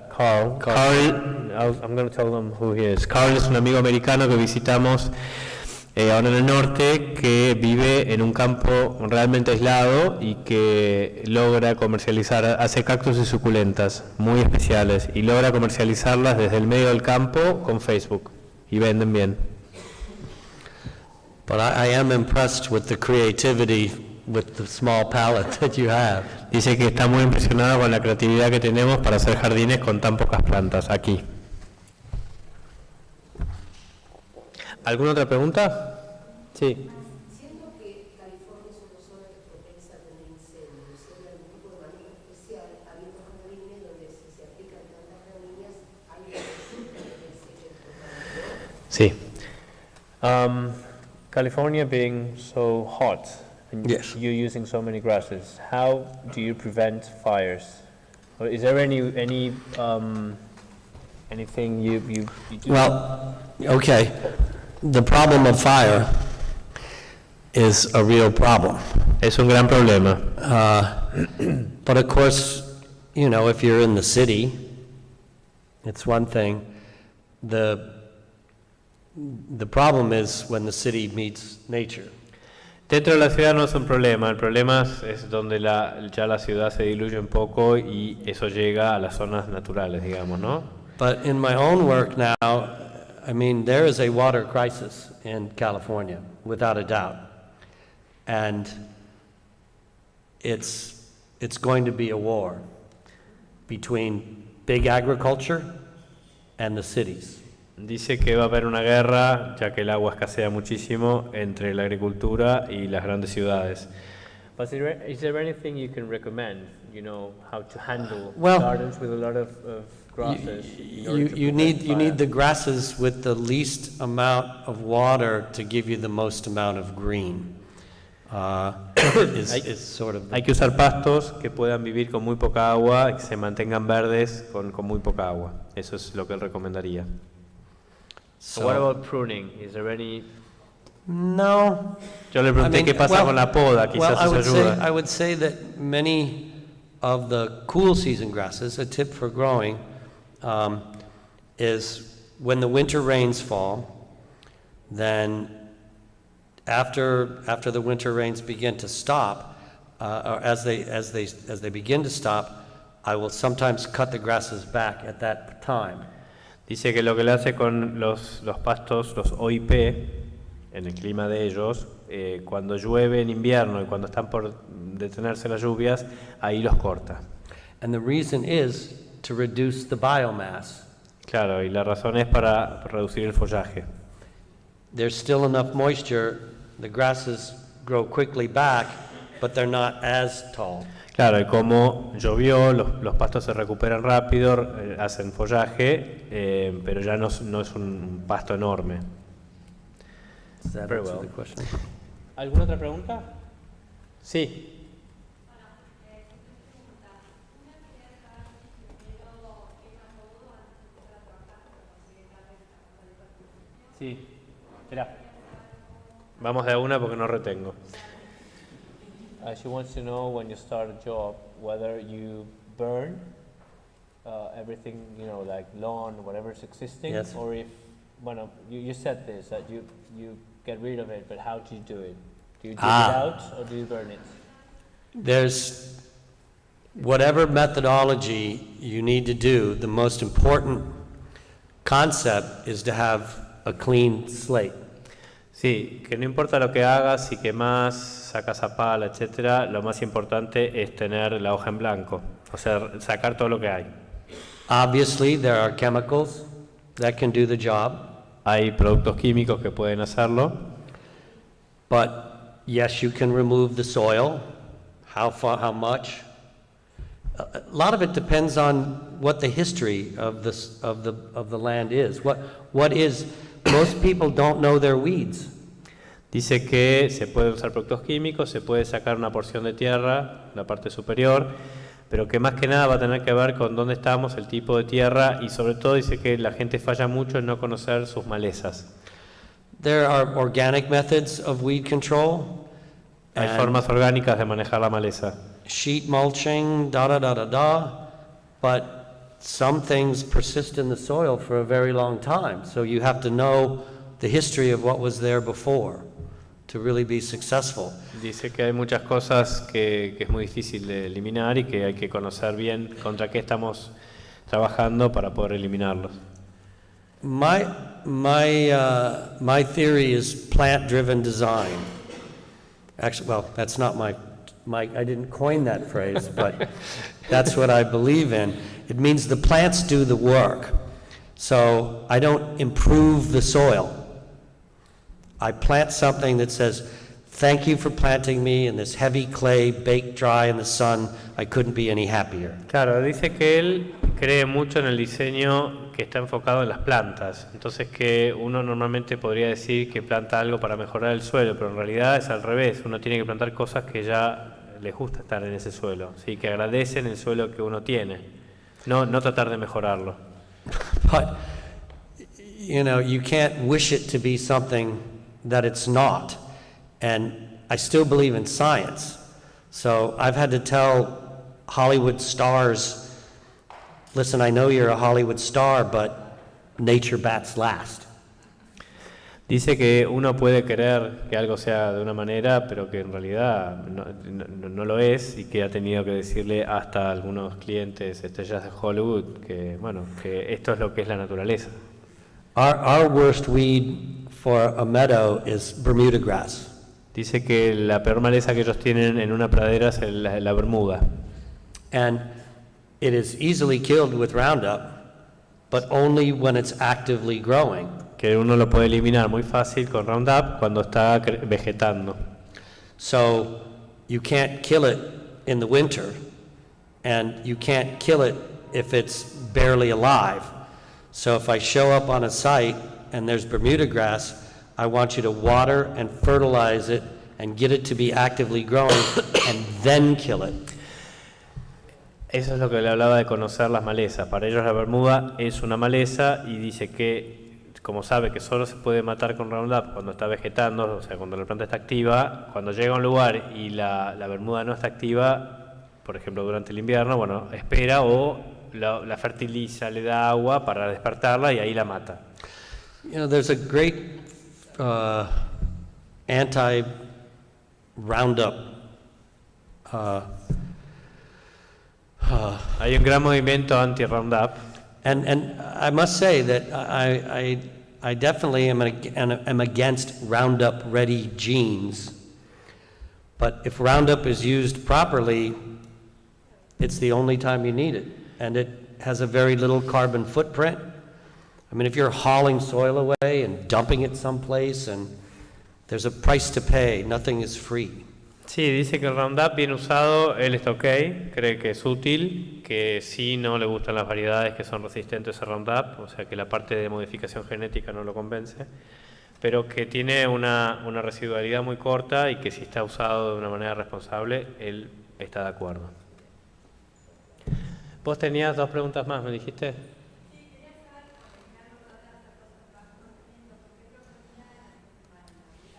Carl, I'm going to tell them who he is. Carl es un amigo americano que visitamos ahora en el norte, que vive en un campo realmente aislado y que logra comercializar, hace cactus y suculentas muy especiales y logra comercializarlas desde el medio del campo con Facebook y venden bien. But I am impressed with the creativity with the small palette that you have. Dice que está muy impresionado con la creatividad que tenemos para hacer jardines con tan pocas plantas aquí. ¿Alguna otra pregunta? Sí. Siendo que California es una zona que propensa a tener incendios, si hay algún tipo de manejo especial, habiendo jardines donde si se aplican tantas gramíneas, hay una Sí. California being so hot, and Yes. you're using so many grasses, how do you prevent fires? Or is there anything you do? Well, okay, the problem of fire is a real problem. Es un gran problema. But of course, you know, if you're in the city, it's one thing. The problem is when the city meets nature. Dentro de la ciudad no es un problema, el problema es donde ya la ciudad se diluye un poco y eso llega a las zonas naturales, digamos, ¿no? But in my own work now, I mean, there is a water crisis in California, without a doubt. And it's going to be a war between big agriculture and the cities. Dice que va a haber una guerra, ya que el agua escasea muchísimo, entre la agricultura y las grandes ciudades. But is there anything you can recommend, you know, how to handle gardens with a lot of grasses? You need the grasses with the least amount of water to give you the most amount of green. Is sort of Hay que usar pastos que puedan vivir con muy poca agua y que se mantengan verdes con muy poca agua. Eso es lo que él recomendaría. So what about pruning? Is there any? No. Yo le pregunté qué pasa con la poda, quizás eso ayuda. I would say that many of the cool season grasses, a tip for growing, is when the winter rains fall, then after the winter rains begin to stop, or as they begin to stop, I will sometimes cut the grasses back at that time. Dice que lo que le hace con los pastos, los OIP, en el clima de ellos, cuando llueve en invierno y cuando están por detenerse las lluvias, ahí los corta. And the reason is to reduce the biomass. Claro, y la razón es para reducir el follaje. There's still enough moisture, the grasses grow quickly back, but they're not as tall. Claro, y como llovió, los pastos se recuperan rápido, hacen follaje, pero ya no es un pasto enorme. Does that Very answer well. the question? ¿Alguna otra pregunta? Sí. Sí, espera. Vamos de una porque no retengo. She wants to know when you start a job whether you burn everything, you know, like lawn, whatever's existing, Yes. or if, bueno, you said this, that you get rid of it, but how do you do it? Do you dig it out or do you burn it? There's whatever methodology you need to do, the most important concept is to have a clean slate. Sí, que no importa lo que hagas, si quemas, sacas a pala, etcétera, lo más importante es tener la hoja en blanco. o sea, sacar todo lo que hay. Obviously, there are chemicals that can do the job, Hay productos químicos que pueden hacerlo, but yes, you can remove the soil. How far, how much? A lot of it depends on what the history of the land is. What is, most people don't know their weeds. dice que se puede usar productos químicos, se puede sacar una porción de tierra, la parte superior, pero que más que nada va a tener que ver con dónde estamos, el tipo de tierra, y sobre todo dice que la gente falla mucho en no conocer sus malezas. There are organic methods of weed control. Hay and formas orgánicas de manejar la maleza. sheet mulching, but some things persist in the soil for a very long time. So you have to know the history of what was there before to really be successful. Dice que hay muchas cosas que es muy difícil de eliminar y que hay que conocer bien contra qué estamos trabajando para poder eliminarlos. My theory is plant-driven design. Actually, well, that's not my I didn't coin that phrase, but that's what I believe in. It means the plants do the work. So I don't improve the soil. I plant something that says, thank you for planting me in this heavy clay, baked dry in the sun. I couldn't be any happier. Claro, dice que él cree mucho en el diseño que está enfocado en las plantas. Entonces que uno normalmente podría decir que planta algo para mejorar el suelo, pero en realidad es al revés. Uno tiene que plantar cosas que ya les gusta estar en ese suelo, ¿sí? Que agradecen el suelo que uno tiene, no tratar de mejorarlo. But, you know, you can't wish it to be something that it's not. And I still believe in science. So I've had to tell Hollywood stars, listen, I know you're a Hollywood star, but nature bats last. Dice que uno puede querer que algo sea de una manera, pero que en realidad no lo es, y que ha tenido que decirle hasta a algunos clientes, estrellas de Hollywood, que bueno, que esto es lo que es la naturaleza. Our worst weed for a meadow is Bermuda grass. Dice que la peor maleza que ellos tienen en una pradera es la bermuda. And it is easily killed with Roundup, but only when it's actively growing. Que uno lo puede eliminar muy fácil con Roundup cuando está vegetando. So you can't kill it in the winter, and you can't kill it if it's barely alive. So if I show up on a site and there's Bermuda grass, I want you to water and fertilize it and get it to be actively growing and then kill it. Eso es lo que le hablaba de conocer las malezas. Para ellos la bermuda es una maleza y dice que, como sabe que solo se puede matar con Roundup cuando está vegetando, o sea, cuando la planta está activa, cuando llega a un lugar y la bermuda no está activa, por ejemplo durante el invierno, bueno, espera o la fertiliza, le da agua para despertarla y ahí la mata. You know, there's a great anti-Roundup Hay un gran movimiento anti-Roundup. And I must say that I definitely am against Roundup ready genes. But if Roundup is used properly, it's the only time you need it. And it has a very little carbon footprint. I mean, if you're hauling soil away and dumping it someplace, and there's a price to pay, nothing is free. Sí, dice que el Roundup bien usado, él está ok, cree que es útil, que sí no le gustan las variedades que son resistentes a Roundup, o sea que la parte de modificación genética no lo convence, pero que tiene una residualidad muy corta y que si está usado de una manera responsable, él está de acuerdo. Vos tenías 2 preguntas más, ¿me dijiste?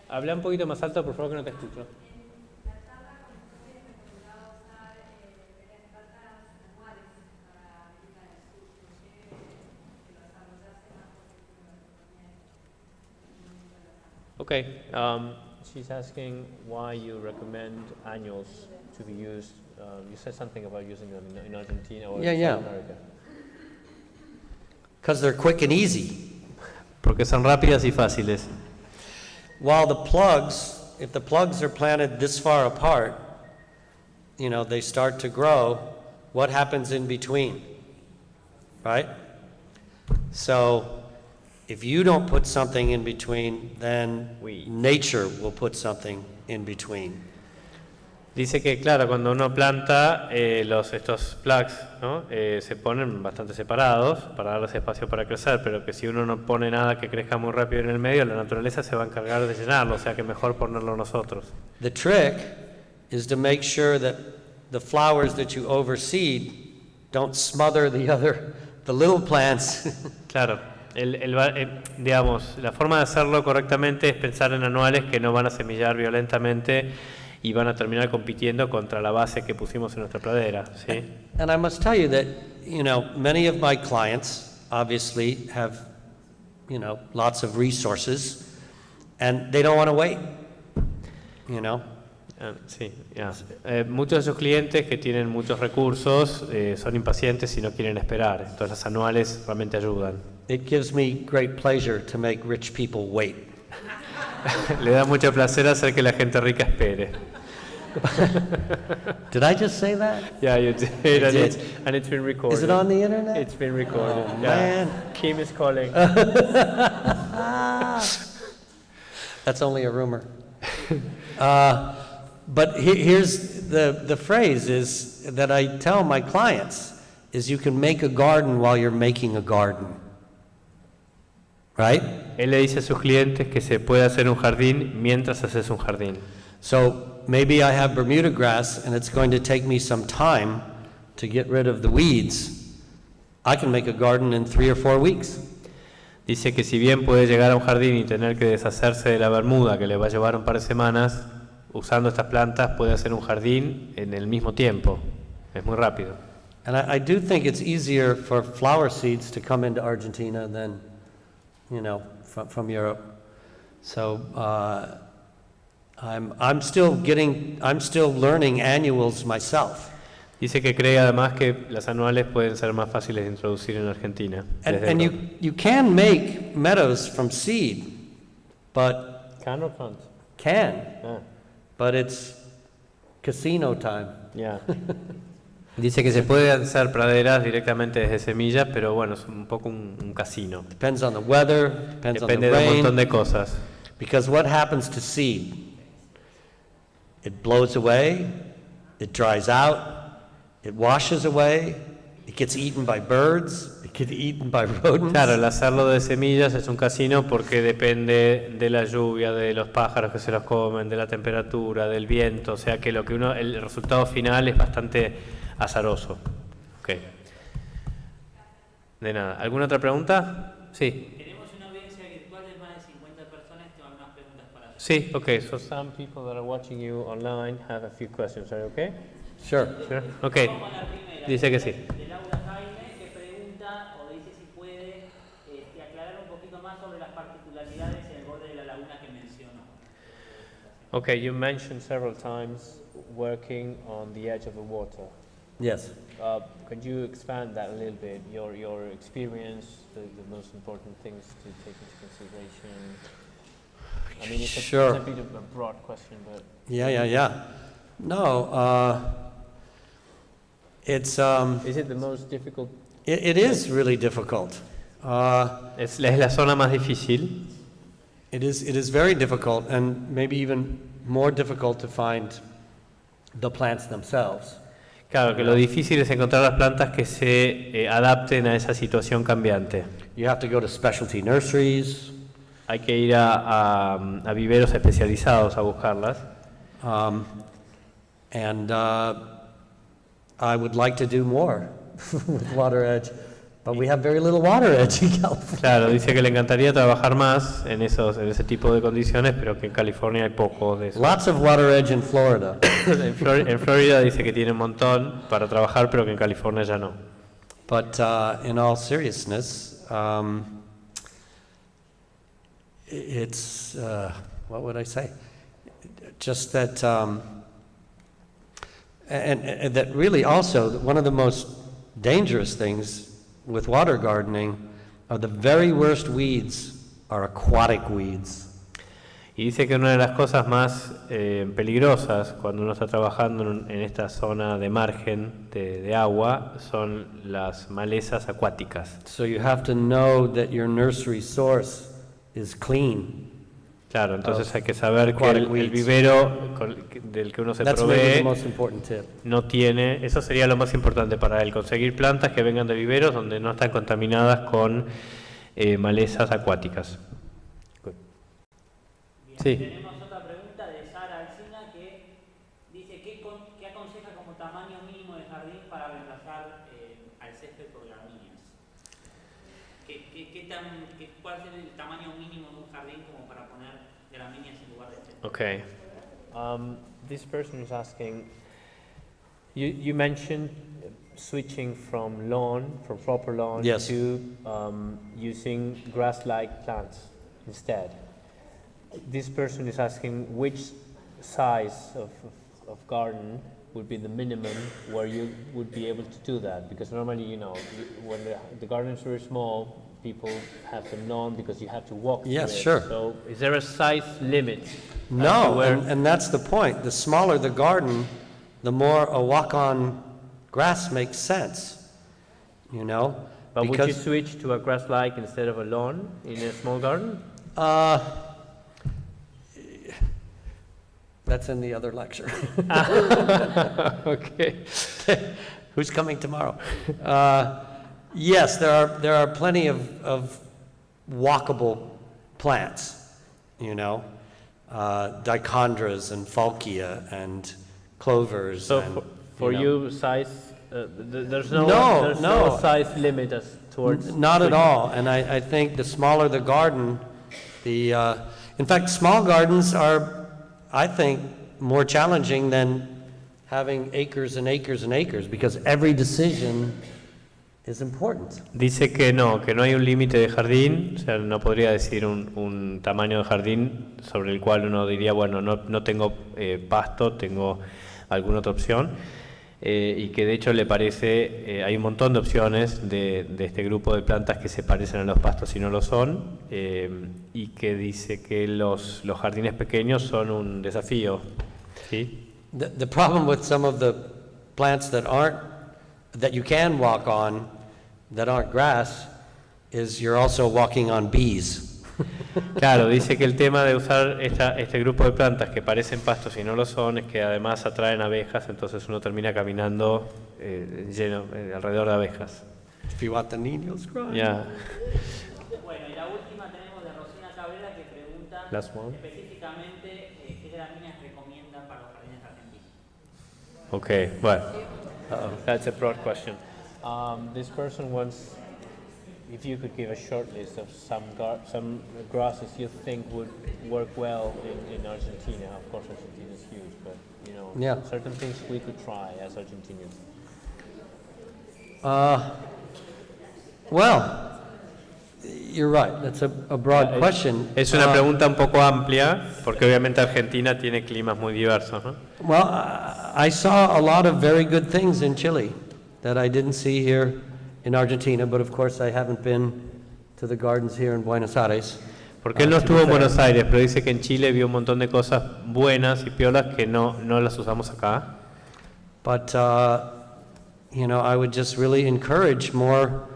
Habla un poquito más alto, por favor, que no te escucho. Okay, she's asking why you recommend annuals to be used. You said something about using them in Argentina or Yeah, South yeah. America. Because they're quick and easy. Porque son rápidas y fáciles. While the plugs, if the plugs are planted this far apart, you know, they start to grow, what happens in between, right? So if you don't put something in between, then nature will put something in between. Dice que, claro, cuando uno planta, estos plugs, ¿no? Se ponen bastante separados para darles espacio para crecer, pero que si uno no pone nada que crezca muy rápido en el medio, la naturaleza se va a encargar de llenarlo, o sea que mejor ponerlo nosotros. The trick is to make sure that the flowers that you overseed don't smother the little plants. Claro, digamos, la forma de hacerlo correctamente es pensar en anuales que no van a semillar violentamente y van a terminar compitiendo contra la base que pusimos en nuestra pradera, ¿sí? And I must tell you that, many of my clients obviously have, lots of resources, and they don't want to wait, Sí, muchos de sus clientes que tienen muchos recursos son impacientes y no quieren esperar, entonces las anuales realmente ayudan. It gives me great pleasure to make rich people wait. Le da mucho placer hacer que la gente rica espere. Did I just say that? Yeah, you did, and it's been recorded. Is it on the internet? It's been recorded. Oh, yeah. man. Kim is calling. That's only a rumor. But here's the phrase is that I tell my clients is you can make a garden while you're making a garden. Right? Él le dice a sus clientes que se puede hacer un jardín mientras haces un jardín. So maybe I have Bermuda grass and it's going to take me some time to get rid of the weeds. I can make a garden in 3 or 4 weeks. Dice que si bien puede llegar a un jardín y tener que deshacerse de la bermuda que le va a llevar un par de semanas, usando estas plantas puede hacer un jardín en el mismo tiempo. Es muy rápido. And I do think it's easier for flower seeds to come into Argentina than, from Europe. So I'm still learning annuals myself. Dice que cree además que las anuales pueden ser más fáciles de introducir en Argentina. And you can make meadows from seed, but Can or can't? But it's casino time. Yeah. Dice que se puede hacer praderas directamente desde semillas, pero bueno, es un poco un casino. Depends on the weather, depends Depende on the de un rain. montón de cosas. Because what happens to seed? It blows away, it dries out, it washes away, it gets eaten by birds, it gets eaten by rodents. Claro, el hacerlo de semillas es un casino porque depende de la lluvia, de los pájaros que se los comen, de la temperatura, del viento, o sea que el resultado final es bastante azaroso. Okay. De nada. ¿Alguna otra pregunta? Sí. Tenemos una audiencia virtual de más de 50 personas que tienen algunas preguntas para hacer. Sí, okay. So some people that are watching you online have a few questions. Are you okay? Sure. Sure. Okay. Vamos a la primera. Dice que sí. De Laura Jaime, que pregunta o dice si puede aclarar un poquito más sobre las particularidades en el borde de la laguna que mencionó. Okay, you mentioned several times working on the edge of the water. Yes. Could you expand that a little bit? Your experience, the most important things to take into consideration. I mean, Sure. It's a bit of a broad question, but Yeah. No, it's is it the most difficult? it is really difficult. Es la zona más difícil. It is very difficult, and maybe even more difficult to find the plants themselves. Claro, que lo difícil es encontrar las plantas que se adapten a esa situación cambiante. You have to go to specialty nurseries. Hay que ir a viveros especializados a buscarlas. And I would like to do more with water edge, but we have very little water edge in California. Claro, dice que le encantaría trabajar más en ese tipo de condiciones, pero que en California hay poco de eso. Lots of water edge in Florida. En Florida dice que tiene un montón para trabajar, pero que en California ya no. But in all seriousness, it's, what would I say? Just that, and that really also, one of the most dangerous things with water gardening are the very worst weeds are aquatic weeds. Y dice que una de las cosas más peligrosas cuando uno está trabajando en esta zona de margen de agua son las malezas acuáticas. So you have to know that your nursery source is clean. Claro, entonces hay que saber que aquatic el weeds. vivero del que uno se That's maybe the provee most important tip. no tiene, eso sería lo más importante para él, conseguir plantas que vengan de viveros donde no están contaminadas con malezas acuáticas. Bien, Sí. tenemos otra pregunta de Sara Alsina que dice ¿qué aconseja como tamaño mínimo de jardín para reemplazar al césped por gramíneas? ¿Cuál es el tamaño mínimo de un jardín como para poner gramíneas en lugar de césped? Okay. This person is asking, you mentioned switching from proper lawn Yes. to using grass-like plants instead. This person is asking which size of garden would be the minimum where you would be able to do that, because normally, when the garden is very small, people have them lawn because you have to walk through Yes, it. sure. So is there a size limit? as to No, where- and that's the point. The smaller the garden, the more a walk-on grass makes sense, But would you because, switch to a grass-like instead of a lawn in a small garden? that's in the other lecture. Okay. Who's coming tomorrow? Yes, there are plenty of walkable plants, dichondras and falkia and clovers. So and, for know. you, size, there's no No. size limit as towards. Not at all, and I think the smaller the garden, in fact, small gardens are, I think, more challenging than having acres and acres and acres, because every decision is important. Dice que no hay un límite de jardín, o sea, no podría decir un tamaño de jardín sobre el cual uno diría, bueno, no tengo pasto, tengo alguna otra opción, y que de hecho le parece, hay un montón de opciones de este grupo de plantas que se parecen a los pastos y no lo son, y que dice que los jardines pequeños son un desafío, ¿sí? The problem with some of the plants that you can walk on, that aren't grass, is you're also walking on bees. Claro, dice que el tema de usar este grupo de plantas que parecen pastos y no lo son es que además atraen abejas, entonces uno termina caminando alrededor de abejas. If you want the niños cry. Yeah. Bueno, y la última tenemos de Rosina Cabrera que pregunta Last one. específicamente qué gramíneas recomiendan para los jardines argentinos. Okay, well, that's a broad question. This person wants if you could give a short list of some grasses you think would work well in Argentina. Of course, Argentina is huge, but Yeah. certain things we could try as Argentinians. Well, you're right. That's a broad question. Es una pregunta un poco amplia, porque obviamente Argentina tiene climas muy diversos, ¿no? Well, I saw a lot of very good things in Chile that I didn't see here in Argentina, but of course I haven't been to the gardens here in Buenos Aires. Porque él no to be estuvo en fair. Buenos Aires, pero dice que en Chile vio un montón de cosas buenas y piolas que no las usamos acá. But, I would just really encourage more,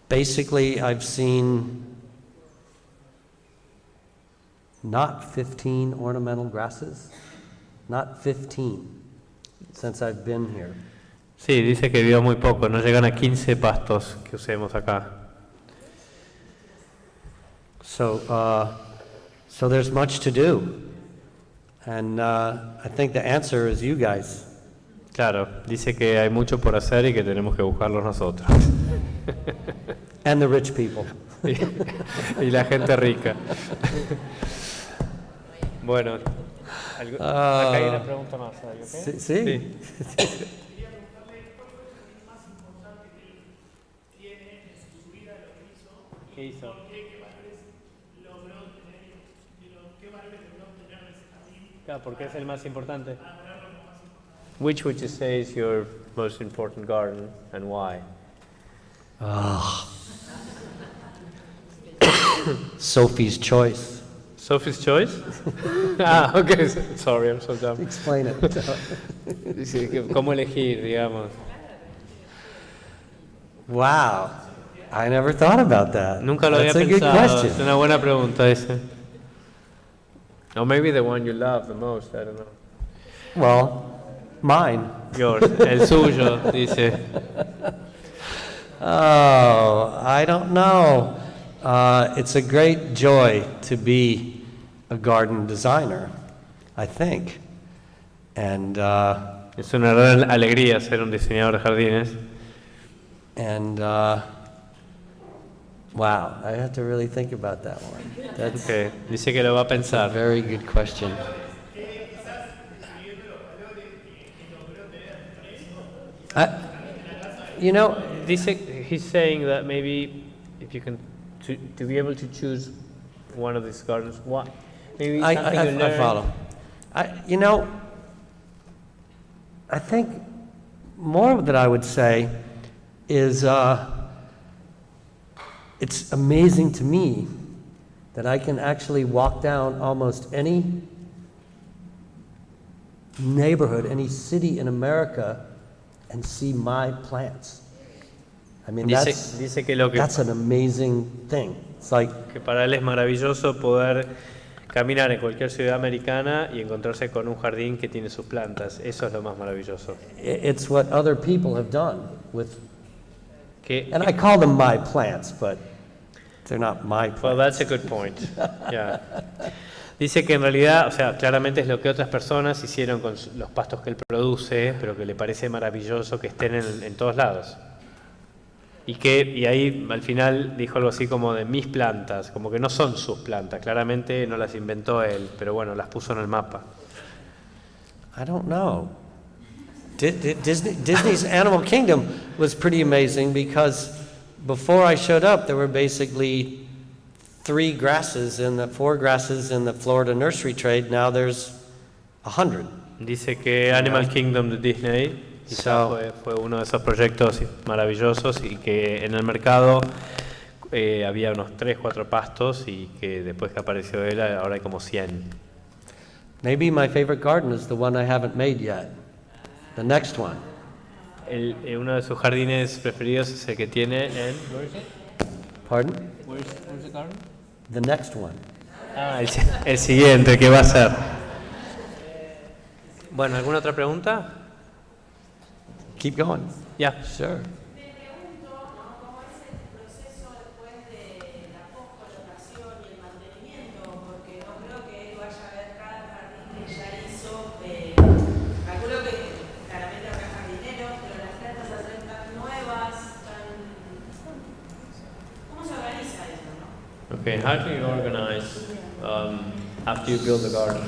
basically I've seen not 15 ornamental grasses, not 15 since I've been here. Sí, dice que vio muy poco, no llegan a 15 pastos que usemos acá. So there's much to do. And I think the answer is you guys. Claro, dice que hay mucho por hacer y que tenemos que buscarlo nosotros. And the rich people. Y la gente rica. Bueno, acá hay una pregunta más. ¿Okay? Sí. ¿Qué hizo? Claro, porque es el más importante. Which would you say is your most important garden and why? Sophie's Choice. Sophie's Choice? Ah, okay, sorry, I'm so dumb. Explain it. Dice que cómo elegir, digamos. Wow, I never thought about that. Nunca lo había That's a good pensado. Es question. una buena pregunta esa. Or maybe the one you love the most, I don't know. Well, mine. Yours, el suyo, dice. Oh, I don't know. It's a great joy to be a garden designer, I think. And Es una gran alegría ser un diseñador de jardines. Wow, I have to really think about that one. That's Okay. Dice que lo va a a pensar. very good question. You know, Dice, he's saying that maybe if you can, to be able to choose one of these gardens, what? Maybe something you I learned. follow. You know, I think more that I would say is it's amazing to me that I can actually walk down almost any neighborhood, any city in America and see my plants. I mean, Dice que that's an amazing thing. It's like, que para él es maravilloso poder caminar en cualquier ciudad americana y encontrarse con un jardín que tiene sus plantas. Eso es lo más maravilloso. it's what other people have done with, Que, and I call them my plants, but they're not my plants. well, that's a good point. Yeah. Dice que en realidad, o sea, claramente es lo que otras personas hicieron con los pastos que él produce, pero que le parece maravilloso que estén en todos lados. Y ahí al final dijo algo así como de mis plantas, como que no son sus plantas, claramente no las inventó él, pero bueno, las puso en el mapa. I don't know. Disney's Animal Kingdom was pretty amazing because before I showed up, there were basically 4 grasses in the Florida nursery trade. Now there's 100. Dice que Animal Kingdom de Disney quizá fue uno de esos proyectos maravillosos y que en el mercado había unos 3, 4 pastos y que después que apareció él ahora hay como 100. Maybe my favorite garden is the one I haven't made yet. The next one. Uno de sus jardines preferidos es el que tiene en... Pardon? Where's the garden? The next one. Ah, el siguiente, ¿qué va a ser? Bueno, ¿alguna otra pregunta? Keep going. Ya. Sure. Me pregunto, ¿no? ¿Cómo es el proceso después de la postcolocación y el mantenimiento? Porque no creo que él vaya a ver cada jardín que ya hizo. Calculo que claramente habrá jardineros, pero las plantas al ser tan nuevas, ¿cómo se organiza eso, no? Okay, how do you organize after you build the garden?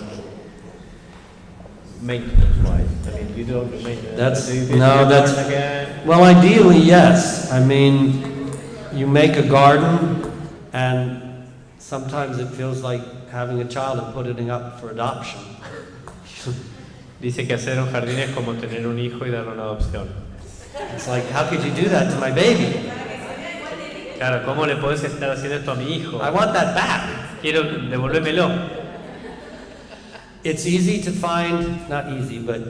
Maintenance-wise, I mean, you don't do maintenance. Do you visit your garden again? Well, ideally, yes. I mean, you make a garden, and sometimes it feels like having a child and putting it up for adoption. Dice que hacer un jardín es como tener un hijo y darle una adopción. It's like, how could you do that to my baby? Claro, ¿cómo le podés estar haciendo esto a mi hijo? I want that back. Quiero devolvérmelo. It's easy to find, not easy, but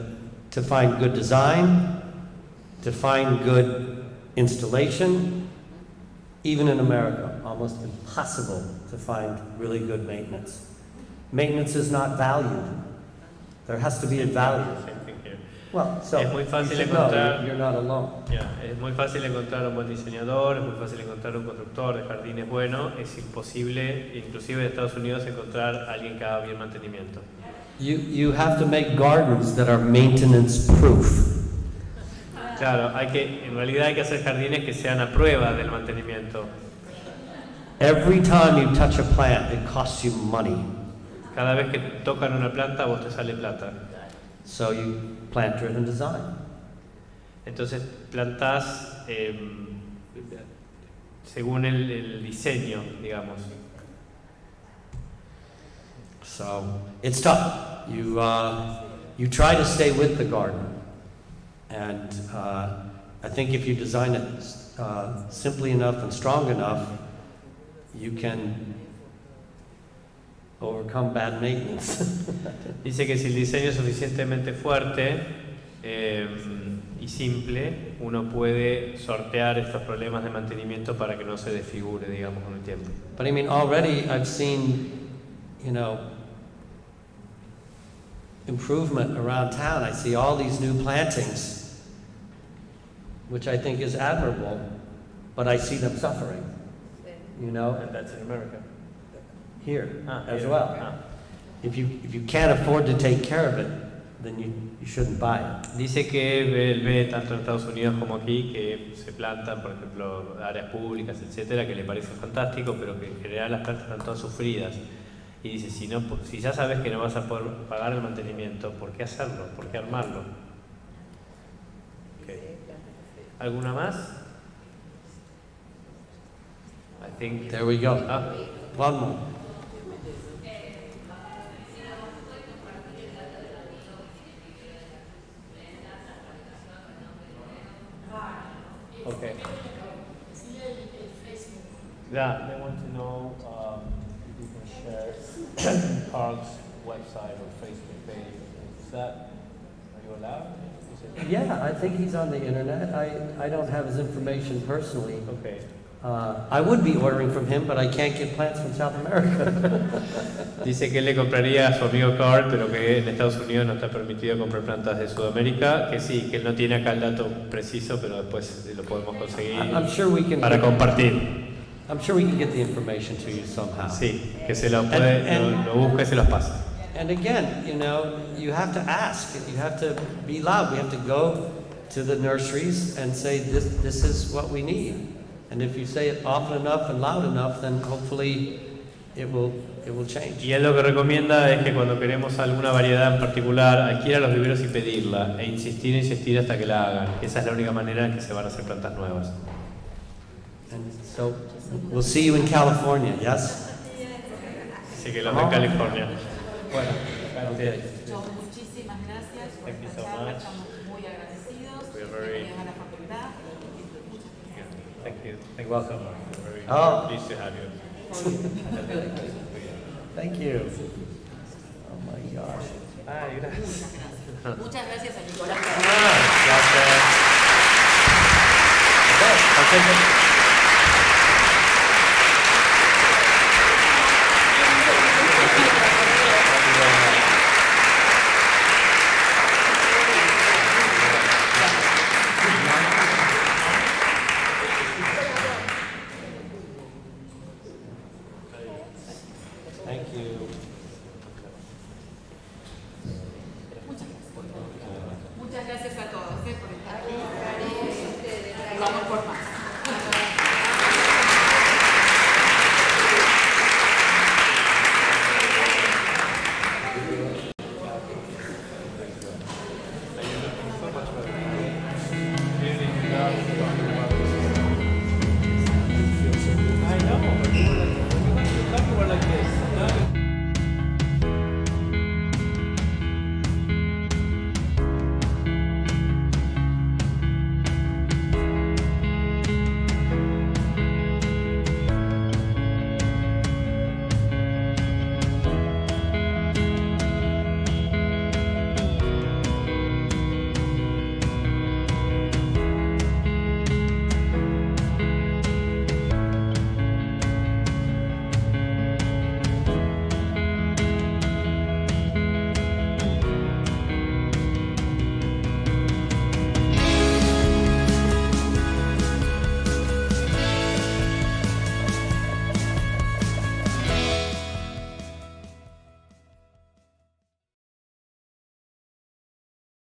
to find good design, to find good installation. Even in America, almost impossible to find really good maintenance. Maintenance is not valued. There has to be a value. Same thing here. Well, so Es muy fácil you should know encontrar- you're not alone. Yeah, es muy fácil encontrar un buen diseñador, es muy fácil encontrar un constructor de jardines bueno, es imposible, inclusive en Estados Unidos, encontrar a alguien que haga bien mantenimiento. You have to make gardens that are maintenance proof. Claro, en realidad hay que hacer jardines que sean a prueba del mantenimiento. Every time you touch a plant, it costs you money. Cada vez que tocan una planta, a vos te sale plata. So you plant-driven design. Entonces plantás según el diseño, digamos. So it's tough. You try to stay with the garden, and I think if you design it simply enough and strong enough, you can overcome bad maintenance. Dice que si el diseño es suficientemente fuerte y simple, uno puede sortear estos problemas de mantenimiento para que no se desfigure, digamos, con el tiempo. But I mean, already I've seen, improvement around town. I see all these new plantings, which I think is admirable, but I see them suffering, And that's in America. here as here. well. If you can't afford to take care of it, then you shouldn't buy it. Dice que él ve tanto en Estados Unidos como aquí que se plantan, por ejemplo, áreas públicas, etcétera, que le parece fantástico, pero que en general las plantas están todas sufridas. Y dice, si ya sabes que no vas a poder pagar el mantenimiento, ¿por qué hacerlo? ¿Por qué armarlo? Okay. ¿Alguna más? I think... There we go. One more. Okay. Yeah, they want to know if you can share Carl's website or Facebook page. Are you allowed? Yeah, I think he's on the internet. I don't have his information personally. Okay. I would be ordering from him, but I can't get plants from South America. Dice que él le compraría a su amigo Carl, pero que en Estados Unidos no está permitido comprar plantas de Sudamérica. Que sí, que él no tiene acá el dato preciso, pero después lo podemos conseguir I'm sure we can. para compartir. I'm sure we can get the information to you somehow. Sí, que se lo puede, lo busca y se los pasa. And again, you have to ask. You have to be loud. We have to go to the nurseries and say, this is what we need. And if you say it often enough and loud enough, then hopefully it will change. Y él lo que recomienda es que cuando queremos alguna variedad en particular, hay que ir a los viveros y pedirla, e insistir hasta que la hagan. Esa es la única manera en que se van a hacer plantas nuevas. And so we'll see you in California, yes? Así que los de California. Bueno, gracias. Muchísimas gracias por Thank you esta so charla, much. estamos muy agradecidos. We are very- Bienvenidos a la facultad. Thank you. Thank you so much. We're very Oh. pleased to have you. Thank you. Oh my gosh. Ay, gracias. Muchas gracias a Nicolás. Gracias. Okay.